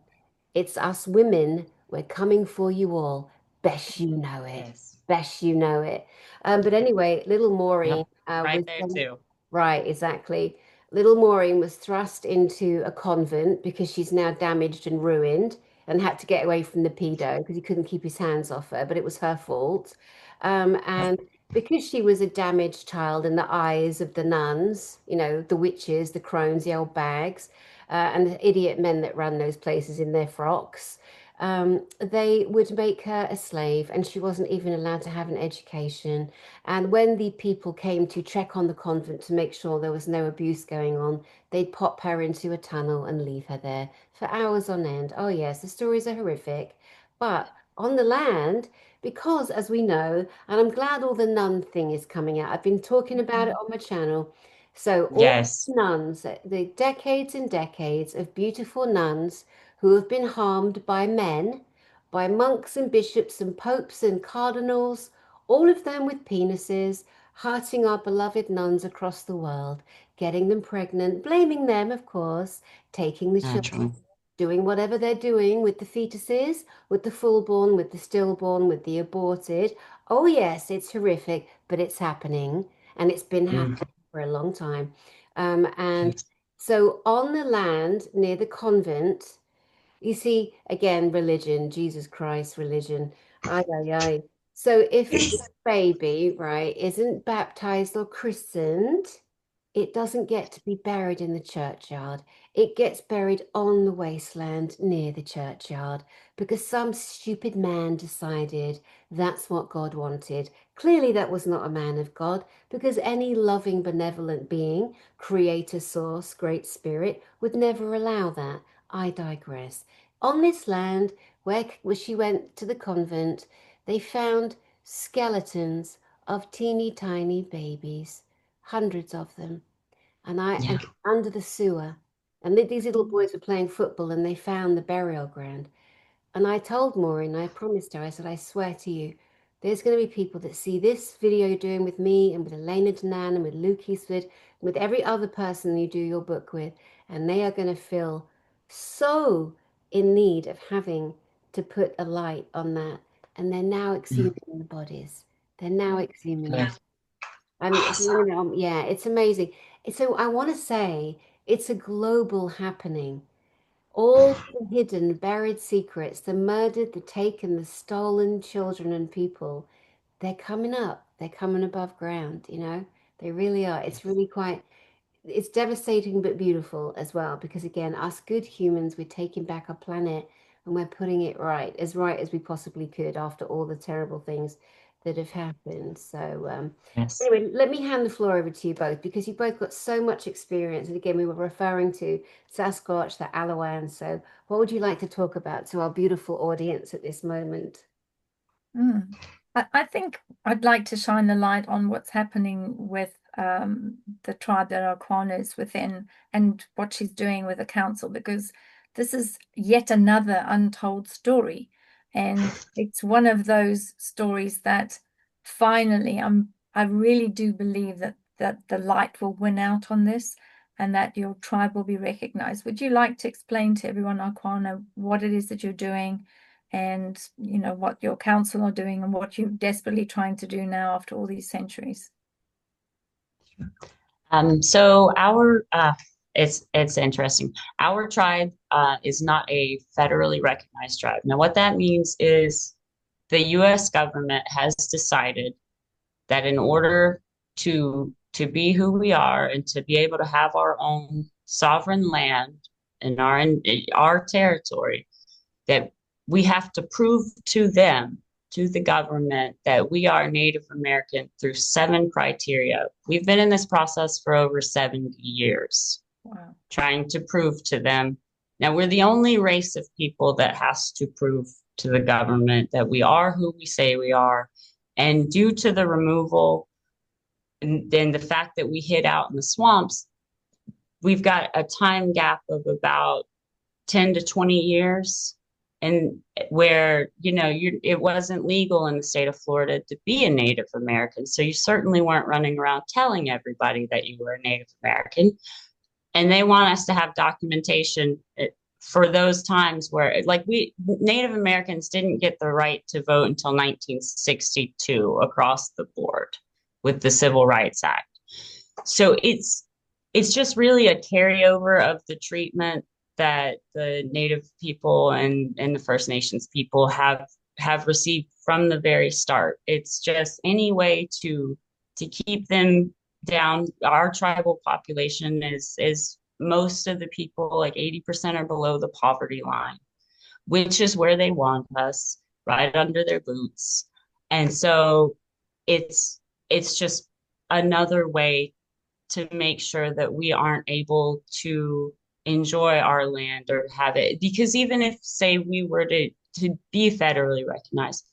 It's us women. We're coming for you all. Best you know it. Yes. Best you know it. But anyway, little Maureen Yep. Right was there too. right, exactly. Little Maureen was thrust into a convent because she's now damaged and ruined, and had to get away from the pedo because he couldn't keep his hands off her, but it was her fault. Yep. And because she was a damaged child in the eyes of the nuns, the witches, the crones, the old bags, and the idiot men that run those places in their frocks, they would make her a slave, and she wasn't even allowed to have an education. And when the people came to check on the convent to make sure there was no abuse going on, they'd pop her into a tunnel and leave her there for hours on end. Oh, yes, the stories are horrific. But on the land, because as we know, and I'm glad all the nun thing is coming out, I've been talking about it on my channel. So, all Yes. nuns, the decades and decades of beautiful nuns who have been harmed by men, by monks and bishops and popes and cardinals, all of them with penises, hurting our beloved nuns across the world. getting them pregnant, blaming them, of course, taking the children, Naturally. doing whatever they're doing with the fetuses, with the fullborn, with the stillborn, with the aborted. Oh, yes, it's horrific, but it's happening, and it's been Mm, happening for a long time. And yes. so on the land near the convent, you see, again, religion, Jesus Christ, religion. Ay, ay, ay. So if a baby, right, isn't baptized or christened, it doesn't get to be buried in the churchyard. It gets buried on the wasteland near the churchyard because some stupid man decided that's what God wanted. Clearly, that was not a man of God because any loving, benevolent being, creator, source, great spirit, would never allow that. I digress. On this land, where she went to the convent, they found skeletons of teeny tiny babies, hundreds of them, Yeah. and under the sewer. And these little boys were playing football, and they found the burial ground. And I told Maureen, I promised her, I said, I swear to you, there's going to be people that see this video you're doing with me and with Elena Danan and with Luke Eastwood, and with every other person you do your book with, and they are going to feel so in need of having to put a light on that. And they're now Mm, exhuming the bodies. They're now exhuming them. good. You Awesome. know, yeah, it's amazing. So I want to say it's a global happening. All the hidden, buried secrets, the murdered, the taken, the stolen children and people, they're coming up. They're coming above ground, you know? They really are. It's Yes. really quite, it's devastating but beautiful as well, because again, us good humans, we're taking back our planet and we're putting it right as we possibly could after all the terrible things that have happened. So, Yes. anyway, let me hand the floor over to you both because you've both got so much experience. And again, we were referring to Sasquatch, the Alawan. So, what would you like to talk about to our beautiful audience at this moment? Mm. I think I'd like to shine the light on what's happening with the tribe that Akwana is within and what she's doing with the council, because this is yet another untold story. And it's one of those stories that finally I really do believe that the light will win out on this and that your tribe will be recognized. Would you like to explain to everyone, Akwana, what it is that you're doing? And what your council are doing and what you're desperately trying to do now after all these centuries. So our it's interesting. Our tribe is not a federally recognized tribe. Now, what that means is the U.S. government has decided that in order to be who we are and to be able to have our own sovereign land in our territory, that we have to prove to them, to the government, that we are Native American through 7 criteria. We've been in this process for over 70 years, Wow. trying to prove to them. Now, we're the only race of people that has to prove to the government that we are who we say we are. And due to the removal and then the fact that we hid out in the swamps, we've got a time gap of about 10 to 20 years, and where it wasn't legal in the state of Florida to be a Native American, so you certainly weren't running around telling everybody that you were a Native American. And they want us to have documentation for those times where, like, we Native Americans didn't get the right to vote until 1962 across the board with the Civil Rights Act. So it's just really a carryover of the treatment that the Native people and the First Nations people have received from the very start. It's just any way to keep them down. Our tribal population is most of the people, like 80%, are below the poverty line, which is where they want us, right under their boots. And so it's just another way to make sure that we aren't able to enjoy our land or have it. Because even if, say, we were to be federally recognized,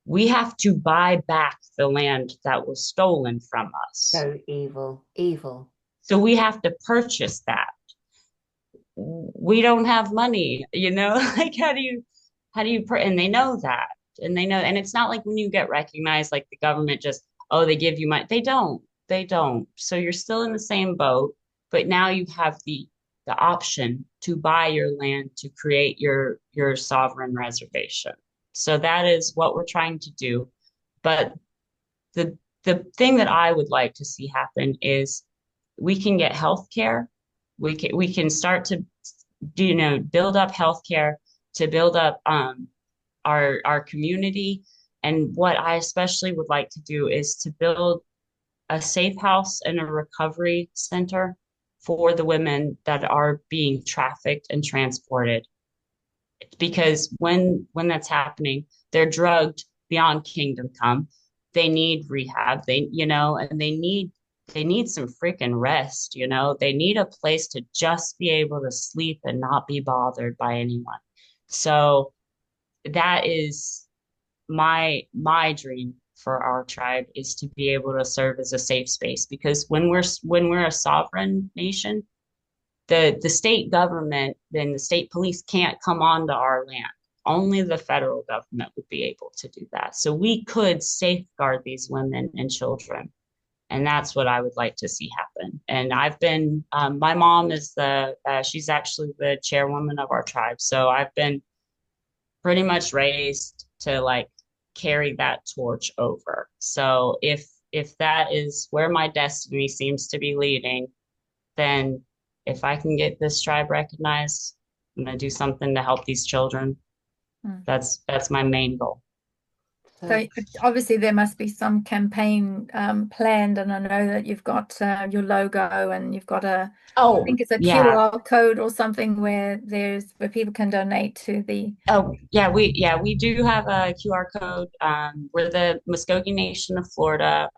we have to buy back the land that was stolen from us. So evil, evil. So we have to purchase that. We don't have money, like and they know that. And they know, and it's not like when you get recognized, like the government just, oh, they give you money. They don't. they don't. So you're still in the same boat, but now you have the option to buy your land to create your sovereign reservation. So that is what we're trying to do. But the thing that I would like to see happen is we can get health care. We can start to build up healthcare, to build up our community. And what I especially would like to do is to build a safe house and a recovery center for the women that are being trafficked and transported. Because when that's happening, they're drugged beyond kingdom come. They need rehab. And they need some freaking rest. They need a place to just be able to sleep and not be bothered by anyone. So that is my dream for our tribe, is to be able to serve as a safe space, because when we're a sovereign nation, the state government and the state police can't come onto our land. Only the federal government would be able to do that. So we could safeguard these women and children. And that's what I would like to see happen. And my mom is she's actually the chairwoman of our tribe. So I've been pretty much raised to like carry that torch over. So if that is where my destiny seems to be leading, then if I can get this tribe recognized, I'm gonna do something to help these children. Mm. That's my main goal. So obviously there must be some campaign planned, and I know that you've got your logo, and you've got I Oh, think it's a yeah. QR code or something where people can donate to the. Oh, we do have a QR code. We're the Muscogee Nation of Florida.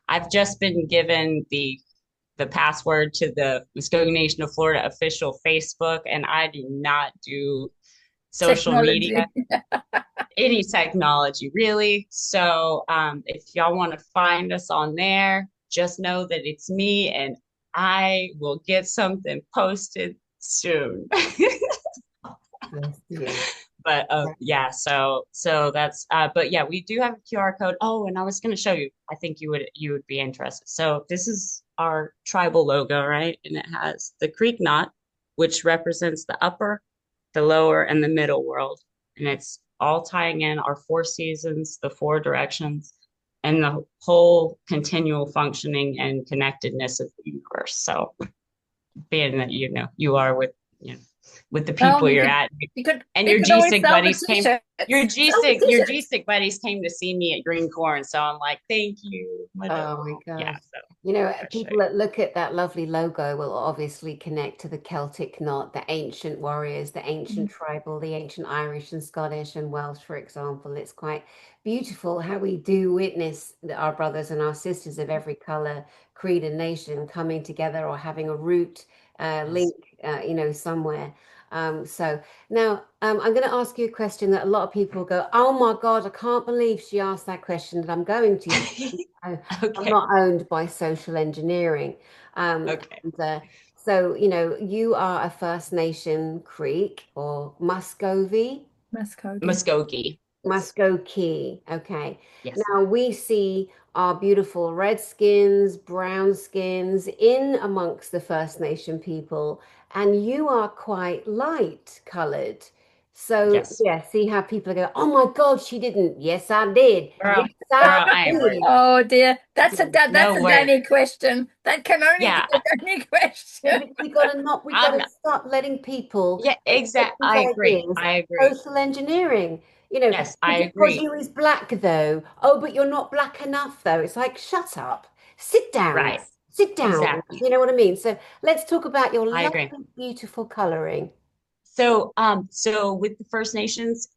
I've just been given the password to the Muscogee Nation of Florida official Facebook, and I do not do social Technology. media, any technology really. So if y'all want to find us on there, just know that it's me, and I will get something posted soon. Yes, yeah. But so that's but yeah, we do have a QR code. Oh, and I was going to show you. I think you would be interested. So this is our tribal logo, right? And it has the creek knot, which represents the upper, the lower, and the middle world. And it's all tying in our four seasons, the four directions, and the whole continual functioning and connectedness of the universe. So being that you are with the Well, people you're at, and you your could always G-Stick sell the buddies came. t-shirts. Your Sell the G-Stick, your t-shirts. G-Stick buddies came to see me at Green Corn, so I'm like, thank you. Oh my Yeah, gosh. so People that look at that lovely logo will obviously connect to the Celtic knot, the ancient warriors, the ancient tribal, the ancient Irish and Scottish and Welsh, for example. It's quite beautiful how we do witness our brothers and our sisters of every color, creed, and nation coming together or having a root yes. link, somewhere. So now I'm going to ask you a question that a lot of people go, "Oh my God, I can't believe she asked that question," that I'm going to. I'm Okay. not owned by social engineering. Okay. So, you are a First Nation Creek or Muscovy. Muskogee. Muskogee. Yes. Muscogee. Okay. Yes. Now we see our beautiful redskins, brown skins in amongst the First Nation people, and you are quite light colored. So Yes. yeah, see how people go, "Oh my God, she didn't." Yes, I did. Girl, Yes, I girl, I ain't worried. did. Oh dear, that's No a worries. Danny question. That can only be Yeah, a Danny question. We I'm gotta not. stop letting people Yeah, take exact. these I agree. ideas, I agree. social engineering. Yes, I Is it because agree. you is black though? Oh, but you're not black enough though. It's like, shut up, sit down, Right. sit down. Exactly. You know what I mean? So let's talk about your I agree. lovely, beautiful coloring. So with the First Nations,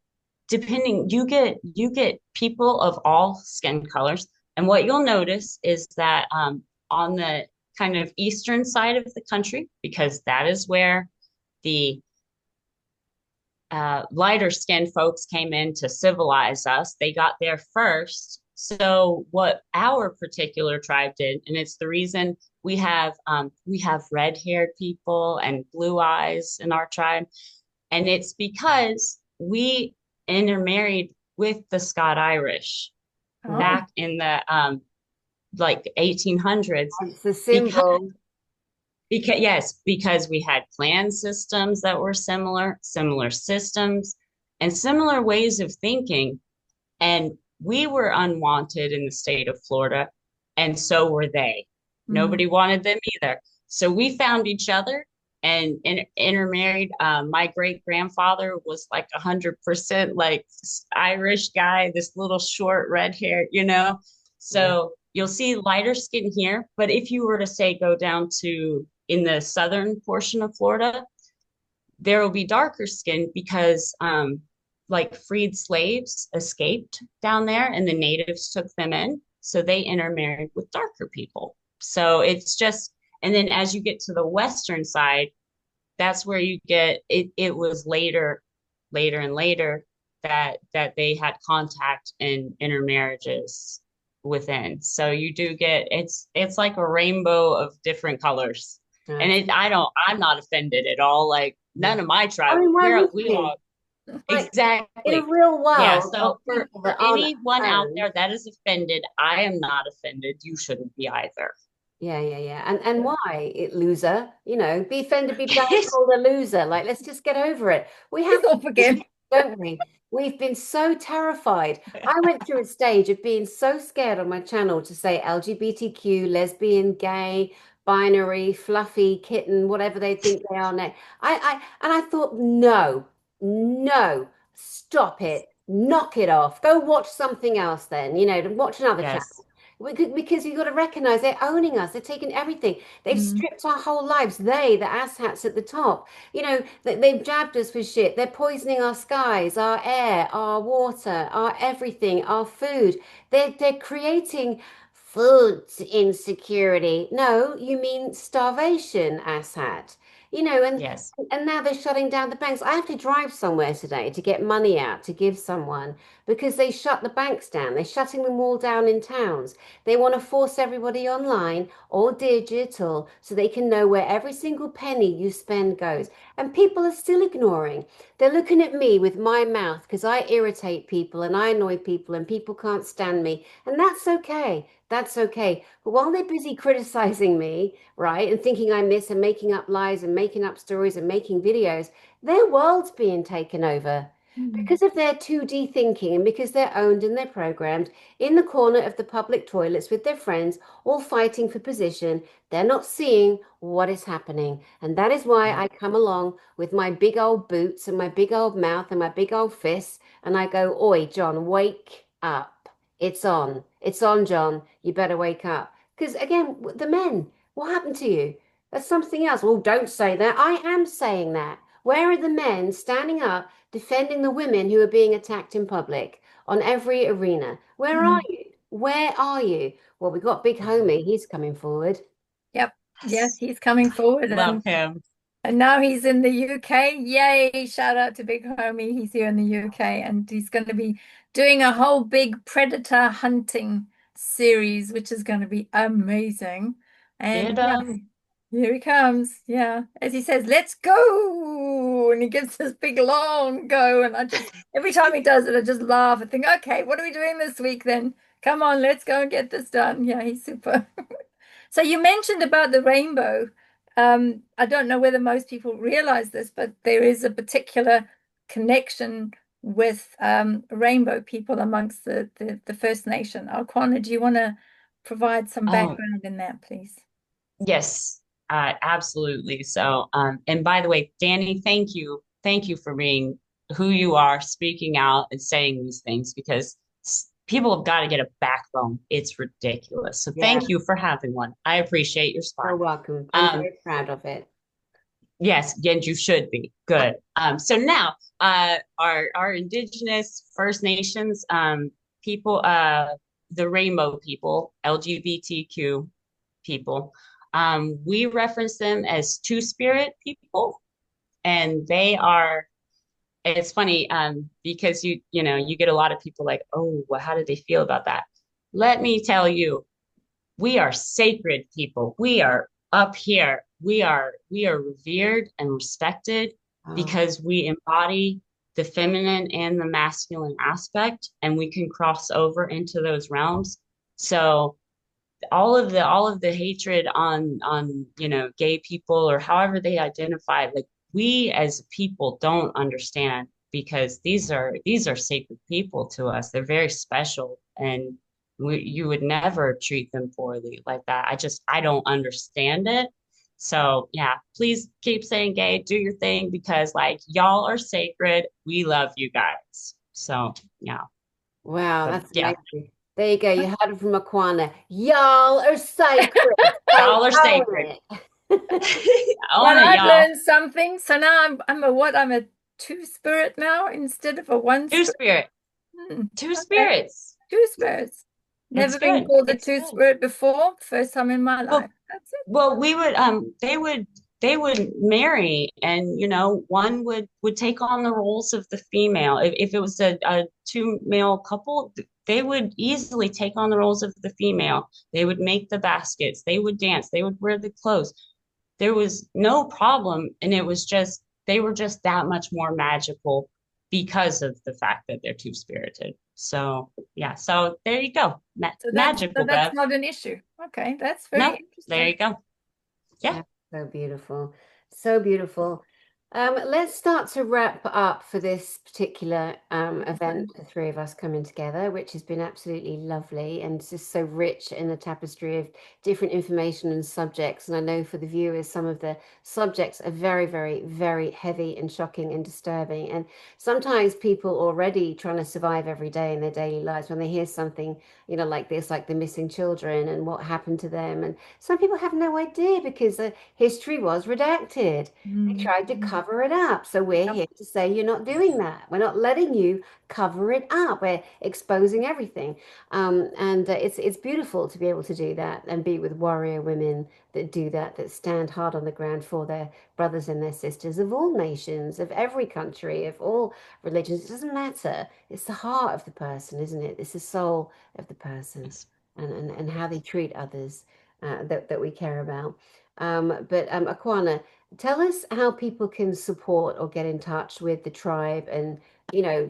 depending, you get people of all skin colors, and what you'll notice is that on the kind of eastern side of the country, because that is where the lighter skinned folks came in to civilize us. They got there first. So what our particular tribe did, and it's the reason we have red haired people and blue eyes in our tribe, and it's because we intermarried with the Scott Irish Oh, back in the like 1800s, It's a because symbol. yes, because we had clan systems that were similar systems and similar ways of thinking. And we were unwanted in the state of Florida, and so were they. Mm. Nobody wanted them either. So we found each other and intermarried. My great grandfather was like 100% like Irish guy, this little short red hair, you know. Yeah. So you'll see lighter skin here, but if you were to say go down to in the southern portion of Florida, there will be darker skin because like freed slaves escaped down there and the natives took them in. So they intermarried with darker people. So it's just, and then as you get to the western side, that's where you get it. It was later and later that they had contact and intermarriages within. So you do get it's like a rainbow of different colors. And Nice. I'm not offended at all. Like Yeah. none of my I tribe, mean, why would we you? all Like in a exactly. real Yeah. world So of people that for aren't anyone out owned. there that is offended, I am not offended. You shouldn't be either. Yeah, yeah, yeah. And why? It loser, be offended, be proud, called a loser. Like, let's just get over it. We have It's to, all forgive. don't we? We've been so terrified. I went through a stage of being so scared on my channel to say LGBTQ, lesbian, gay, binary, fluffy, kitten, whatever they think they are next. And I thought, no, no, stop it, knock it off. Go watch something else then, watch another channel. Yes. Because you've got to recognize they're owning us. They're taking everything. They've Mm. stripped our whole lives. The asshats at the top. They've jabbed us with shit. They're poisoning our skies, our air, our water, our everything, our food. They're creating food insecurity. No, you mean starvation, asshat. Yes. And now they're shutting down the banks. I have to drive somewhere today to get money out to give someone because they shut the banks down. They're shutting them all down in towns. They want to force everybody online or digital so they can know where every single penny you spend goes. And people are still ignoring. They're looking at me with my mouth because I irritate people and I annoy people and people can't stand me. And that's okay. That's okay. But while they're busy criticizing me, right, and thinking I'm this and making up lies and making up stories and making videos, their world's being taken over Mm. because of their 2D thinking and because they're owned and they're programmed in the corner of the public toilets with their friends, all fighting for position. They're not seeing what is happening. And that is why I come along with my big old boots and my big old mouth and my big old fists. And I go, Oi, John, wake up. It's on. It's on, John. You better wake up. Because again, the men, what happened to you? That's something else. Well, don't say that. I am saying that. Where are the men standing up defending the women who are being attacked in public on every arena? Where are Mm. you? Where are you? Well, we got Big Homie. He's coming forward. Yep. Yes, Yes. he's coming forward, Love him. and now he's in the UK. Yay! Shout out to Big Homie. He's here in the UK, and he's going to be doing a whole big predator hunting series, which is going to be amazing. And Get yeah, him. here he comes. Yeah, as he says, "Let's go!" and he gives this big long go, and I just every time he does it, I just laugh and think, "Okay, what are we doing this week then? Come on, let's go and get this done." Yeah, he's super. So you mentioned about the rainbow. I don't know whether most people realize this, but there is a particular connection with rainbow people amongst the First Nation. Akwana, do you want to provide some Oh, background in that, please? yes, absolutely. So, and by the way, Danny, thank you. Thank you for being who you are, speaking out and saying these things because people have got to get a backbone. It's ridiculous. So Yeah, thank you for having one. I appreciate your you're spot. welcome. I'm Um, very proud of it. yes, and you should be. Good. So now, our Indigenous First Nations people, the Rainbow people, LGBTQ people, we reference them as Two Spirit people, and they are. It's funny because you get a lot of people like, oh, well, how did they feel about that? Let me tell you, we are sacred people. We are up here. We are revered and respected Oh, because we embody the feminine and the masculine aspect, and we can cross over into those realms. So all of the hatred on gay people or however they identify, like we as people don't understand, because these are sacred people to us. They're very special, and you would never treat them poorly like that. I don't understand it. So yeah, please keep saying gay, do your thing, because like y'all are sacred. We love you guys. So yeah, Wow, but that's yeah, amazing. There you go. You heard it from Akwana. Y'all are sacred. So y'all are own sacred. it. Own Well, it, I've y'all. learned something. So now I'm a what? I'm a two spirit now instead of a one Two spirit. spirit, Hmm. two Okay, spirits. two spirits. It's Never been good. called a It's two good. spirit before. First time in my Well, life. That's it. well, we would they would marry, and one would take on the roles of the female. If it was a two male couple, they would easily take on the roles of the female. They would make the baskets, they would dance, they would wear the clothes. There was no problem, and it was just they were just that much more magical because of the fact that they're two-spirited. So yeah, so there you go. So Magical, that's Bev. not an issue. Okay, that's very No, there interesting. you go. Yeah. That's so beautiful. So beautiful. Let's start to wrap up for this particular event, the three of us coming together, which has been absolutely lovely and just so rich in the tapestry of different information and subjects. And I know for the viewers, some of the subjects are very, very, very heavy and shocking and disturbing. And sometimes people already trying to survive every day in their daily lives, when they hear something, like this, like the missing children and what happened to them. And some people have no idea because the history was redacted. They Mm. tried to cover it up. So we're Yep. here to say you're not doing that. We're not letting you cover it up. We're exposing everything. And it's beautiful to be able to do that and be with warrior women that do that, that stand hard on the ground for their brothers and their sisters of all nations, of every country, of all religions. It doesn't matter. It's the heart of the person, isn't it? It's the soul of the person, Yes. and how they treat others, that we care about. But Akwana, tell us how people can support or get in touch with the tribe, and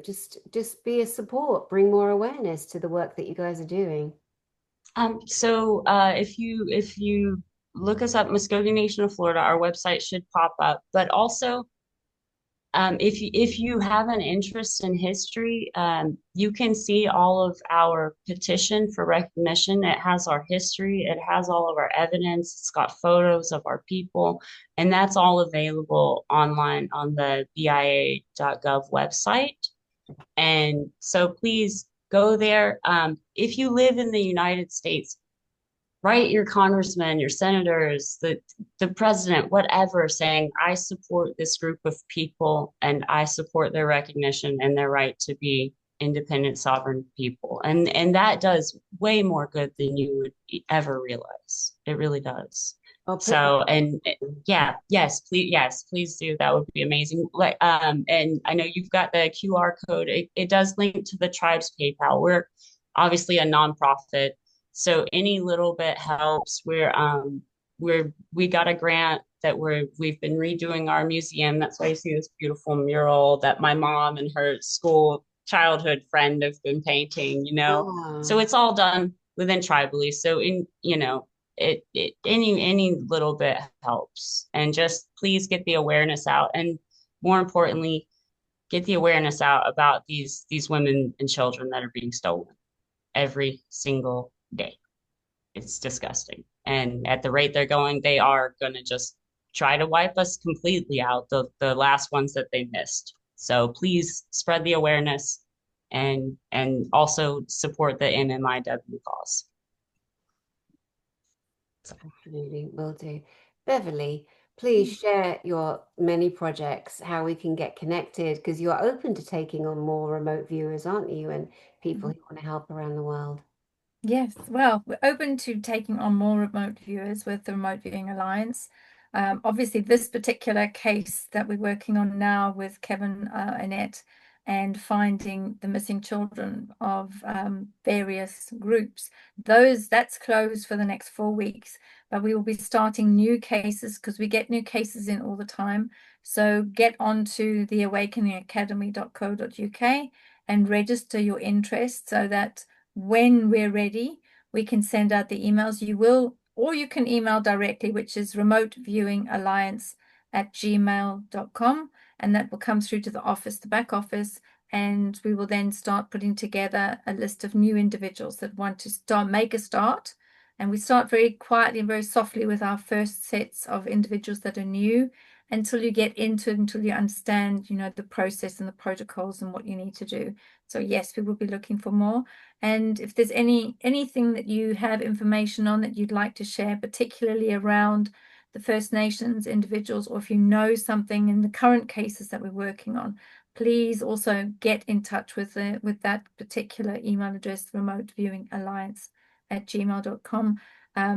just be a support, bring more awareness to the work that you guys are doing. So if you look us up, Muscogee Nation of Florida, our website should pop up. But also, if you have an interest in history, you can see all of our petition for recognition. It has our history, it has all of our evidence, it's got photos of our people, and that's all available online on the BIA.gov website. And so please go there. If you live in the United States, write your congressman, your senators, the president, whatever, saying, I support this group of people and I support their recognition and their right to be independent, sovereign people. And that does way more good than you would ever realize. It really does. I'll put that. So, and yeah, yes, please do. That would be amazing. Like, and I know you've got the QR code. It does link to the tribe's PayPal. We're obviously a nonprofit, so any little bit helps. We got a grant that we've been redoing our museum. That's why you see this beautiful mural that my mom and her school childhood friend have been painting, So Oh, it's all done within tribally. So it any little bit helps. And just please get the awareness out. And more importantly, get the awareness out about these women and children that are being stolen every single day. It's disgusting. And at the rate they're going, they are going to just try to wipe us completely out, the last ones that they missed. So please spread the awareness and also support the MMIW cause. absolutely, will do. Beverly, please share your many projects, how we can get connected, because you're open to taking on more remote viewers, aren't you? And people who want to help around the world. Yes, well, we're open to taking on more remote viewers with the Remote Viewing Alliance. Obviously, this particular case that we're working on now with Kevin Annette and finding the missing children of various groups, that's closed for the next 4 weeks. But we will be starting new cases because we get new cases in all the time. So get onto the awakeningacademy.co.uk and register your interest so that when we're ready, we can send out the emails. You will, or you can email directly, which is remoteviewingalliance@gmail.com, and that will come through to the office, the back office, and we will then start putting together a list of new individuals that want to make a start. And we start very quietly and very softly with our first sets of individuals that are new, until you get into it, until you understand, the process and the protocols and what you need to do. So yes, we will be looking for more. And if there's anything that you have information on that you'd like to share, particularly around the First Nations individuals, or if you know something in the current cases that we're working on, please also get in touch with that particular email address, remoteviewingalliance@gmail.com,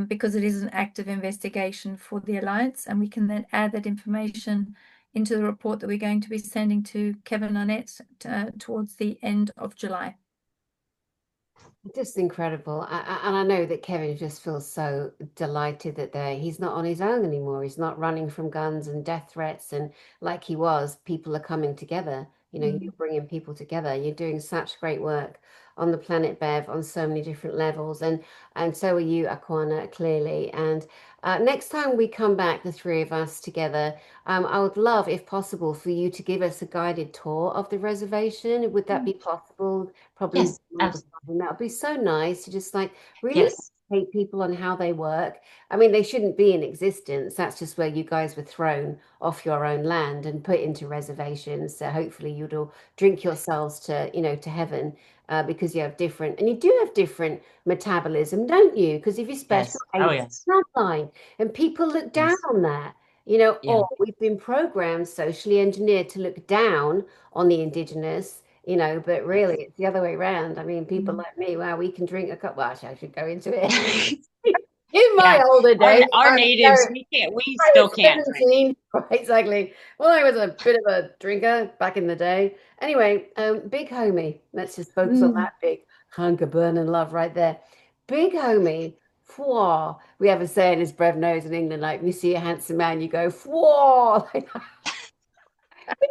because it is an active investigation for the Alliance, and we can then add that information into the report that we're going to be sending to Kevin Arnett towards the end of July. Just incredible. And I know that Kevin just feels so delighted that he's not on his own anymore. He's not running from guns and death threats. And like he was, people are coming together. You're bringing people together. You're doing such great work on the planet, Bev, on so many different levels. And so are you, Akwana, clearly. And next time we come back, the three of us together, I would love, if possible, for you to give us a guided tour of the reservation. Would that be possible? Probably. Yes, absolutely. That would be so nice to just like really Yes, educate people on how they work. I mean, they shouldn't be in existence. That's just where you guys were thrown off your own land and put into reservations. So hopefully you'd all drink yourselves to heaven, because you have different, and you do have different metabolism, don't you? Because if you're special, yes. Oh, it's yes. fine. And people look down Yes. on that. Yeah. Or we've been programmed, socially engineered to look down on the Indigenous, but really Yes. it's the other way around. I mean, people Mm. like me, wow, we can drink a cup. Well, actually, I should go into it. In my Yeah. older Our days, our natives, we I still was can't drink. 17. Right, exactly. Well, I was a bit of a drinker back in the day. Anyway, big homie. Let's just focus on Mm. that big hunk of burning love right there. Big homie. Fwa. We have a saying, as Brev knows in England, like, when you see a handsome man, you go, fwa. Like, we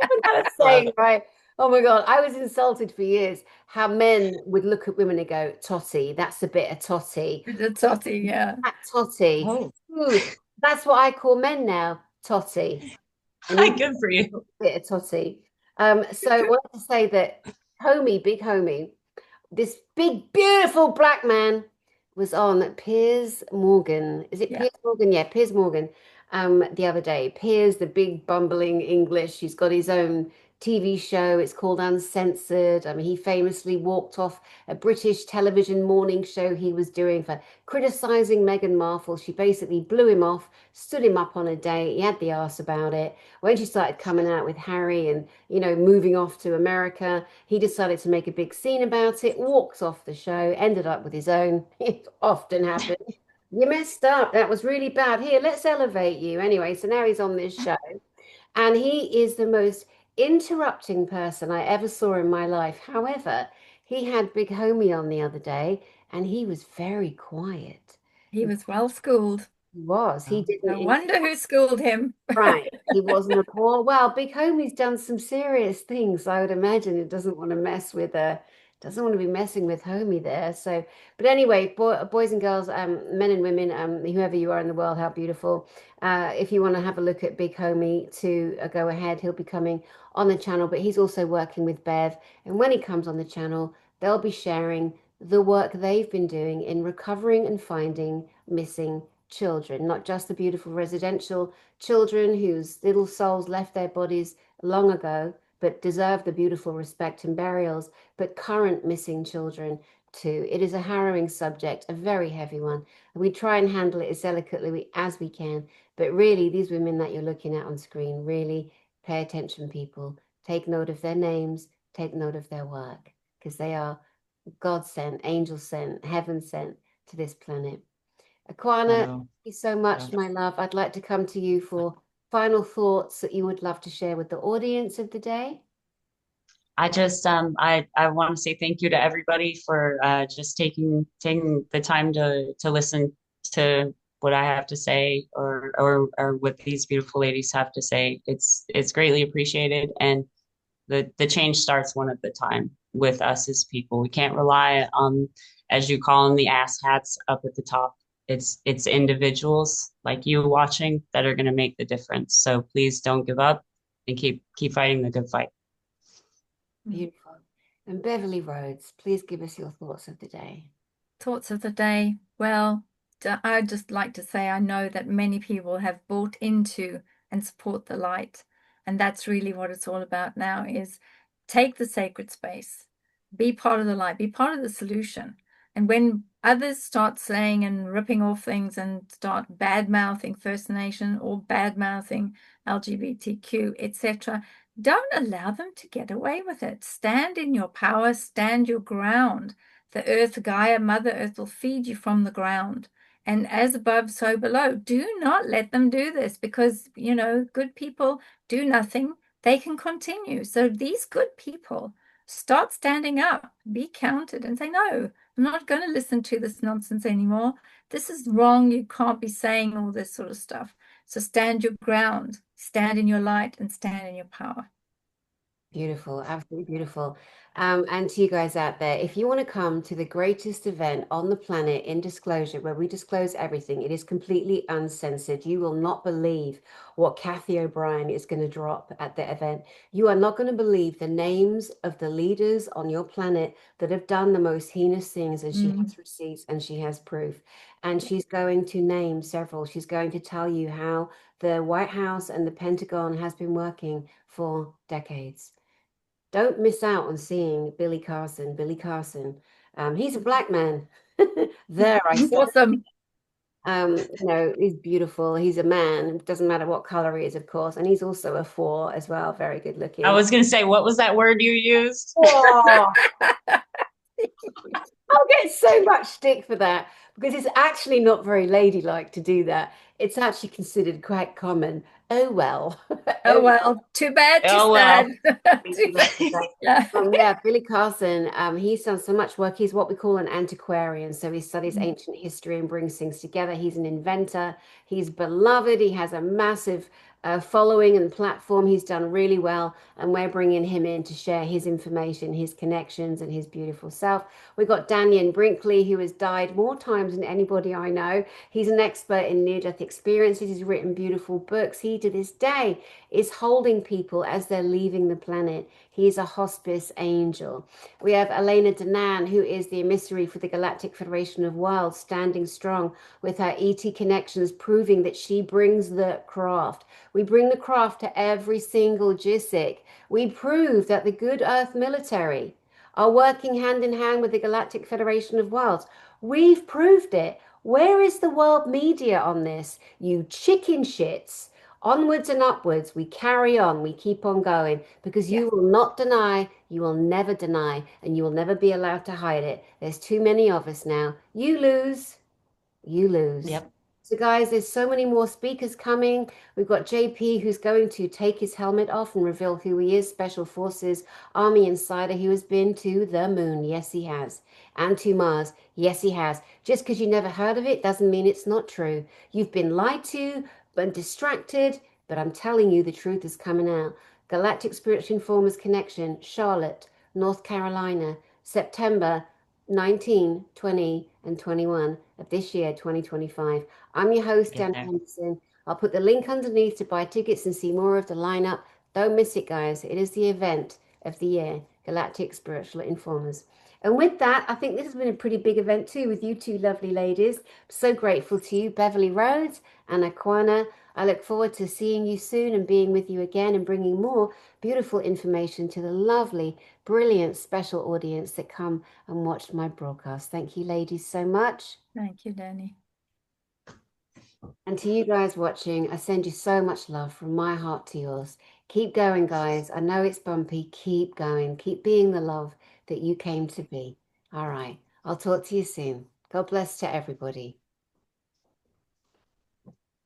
haven't had a Love. saying, right? Oh my God, I was insulted for years how men would look at women and go, Totty, that's a bit of Totty. The totty, yeah. That Totty. Oh, Ooh, that's what I call men now, Totty. And hi, you good for you. bit of Totty. So I wanted to say that homie, big homie, this big, beautiful black man was on Piers Morgan. Is it Yeah. Piers Morgan? Yeah, Piers Morgan. The other day. Piers, the big bumbling English. He's got his own TV show. It's called Uncensored. I mean, he famously walked off a British television morning show he was doing for criticizing Meghan Markle. She basically blew him off, stood him up on a date. He had the arse about it. When she started coming out with Harry and, moving off to America, he decided to make a big scene about it, walked off the show, ended up with his own. It often happens. You messed up. That was really bad. Here, let's elevate you. Anyway, so now he's on this show, and he is the most interrupting person I ever saw in my life. However, he had Big Homie on the other day, and he was very quiet. He was well schooled. He was. He Oh, didn't I wonder who schooled him. Right. He wasn't a poor. Well, Big Homie's done some serious things. I would imagine it doesn't want to doesn't want to be messing with Homie there. So, but anyway, boys and girls, men and women, whoever you are in the world, how beautiful. If you want to have a look at Big Homie, to go ahead. He'll be coming on the channel, but he's also working with Bev. And when he comes on the channel, they'll be sharing the work they've been doing in recovering and finding missing children, not just the beautiful residential children whose little souls left their bodies long ago, but deserve the beautiful respect and burials, but current missing children too. It is a harrowing subject, a very heavy one. We try and handle it as delicately as we can, but really, these women that you're looking at on screen, really pay attention, people. Take note of their names, take note of their work, because they are God sent, angel sent, heaven sent to this planet. I Akwana, thank know. you so much, Yeah. my love. I'd like to come to you for final thoughts that you would love to share with the audience of the day. I just I want to say thank you to everybody for just taking the time to listen to what I have to say, or what these beautiful ladies have to say. It's greatly appreciated, and The change starts one at a time with us as people. We can't rely on, as you call them, the ass hats up at the top. It's individuals like you watching that are going to make the difference. So please don't give up and keep fighting the good fight. Beautiful. And Beverli Rhodes, please give us your thoughts of the day. Thoughts of the day. Well, I'd just like to say I know that many people have bought into and support the light. And that's really what it's all about now is take the sacred space, be part of the light, be part of the solution. And when others start saying and ripping off things and start bad-mouthing First Nation or bad-mouthing LGBTQ, etc., don't allow them to get away with it. Stand in your power, stand your ground. The earth, Gaia, Mother Earth will feed you from the ground. And as above, so below. Do not let them do this because, good people do nothing. They can continue. So these good people start standing up, be counted and say, no, I'm not going to listen to this nonsense anymore. This is wrong. You can't be saying all this sort of stuff. So stand your ground, stand in your light and stand in your power. Beautiful, absolutely beautiful. And to you guys out there, if you want to come to the greatest event on the planet in disclosure, where we disclose everything, it is completely uncensored. You will not believe what Kathy O'Brien is going to drop at the event. You are not going to believe the names of the leaders on your planet that have done the most heinous things, and she has receipts and she has proof. And she's going to name several. She's going to tell you how the White House and the Pentagon has been working for decades. Don't miss out on seeing Billy Carson. Billy Carson. He's a black man. There, I said. Awesome. He's beautiful. He's a man. It doesn't matter what color he is, of course. And he's also a four as well. Very good I looking. was going to say, what was that word you used? Oh, I'll get so much stick for that because it's actually not very ladylike to do that. It's actually considered quite common. Oh well. Oh, well, too bad, too Oh, sad. well. Yeah. Yeah, Billy Carson, he's done so much work. He's what we call an antiquarian. So he studies ancient history and brings things together. He's an inventor. He's beloved. He has a massive following and platform. He's done really well. And we're bringing him in to share his information, his connections, and his beautiful self. We've got Daniel Brinkley, who has died more times than anybody I know. He's an expert in near-death experiences. He's written beautiful books. He, to this day, is holding people as they're leaving the planet. He is a hospice angel. We have Elena Danan, who is the emissary for the Galactic Federation of Worlds, standing strong with her ET connections, proving that she brings the craft. We bring the craft to every single GISIC. We prove that the Good Earth military are working hand in hand with the Galactic Federation of Worlds. We've proved it. Where is the world media on this? You chicken shits. Onwards and upwards, we carry on, we keep on going because you will not deny, you will never deny, and you will never be allowed to hide it. There's too many of us now. You lose, you lose. Yep. So, guys, there's so many more speakers coming. We've got JP who's going to take his helmet off and reveal who he is, Special Forces Army Insider who has been to the moon. Yes, he has. And to Mars. Yes, he has. Just because you never heard of it doesn't mean it's not true. You've been lied to, but distracted, but I'm telling you the truth is coming out. Galactic Spiritual Informers Connection, Charlotte, North Carolina, September 19, 20, and 21 of this year, 2025. I'm your host, Get Dani there. Henderson. I'll put the link underneath to buy tickets and see more of the lineup. Don't miss it, guys. It is the event of the year, Galactic Spiritual Informers. And with that, I think this has been a pretty big event too with you two lovely ladies. So grateful to you, Beverli Rhodes and Akwana. I look forward to seeing you soon and being with you again and bringing more beautiful information to the lovely, brilliant, special audience that come and watch my broadcast. Thank you, ladies, so much. Thank you, Dani. And to you guys watching, I send you so much love from my heart to yours. Keep going, guys. I know it's bumpy. Keep going. Keep being the love that you came to be. All right. I'll talk to you soon. God bless to everybody.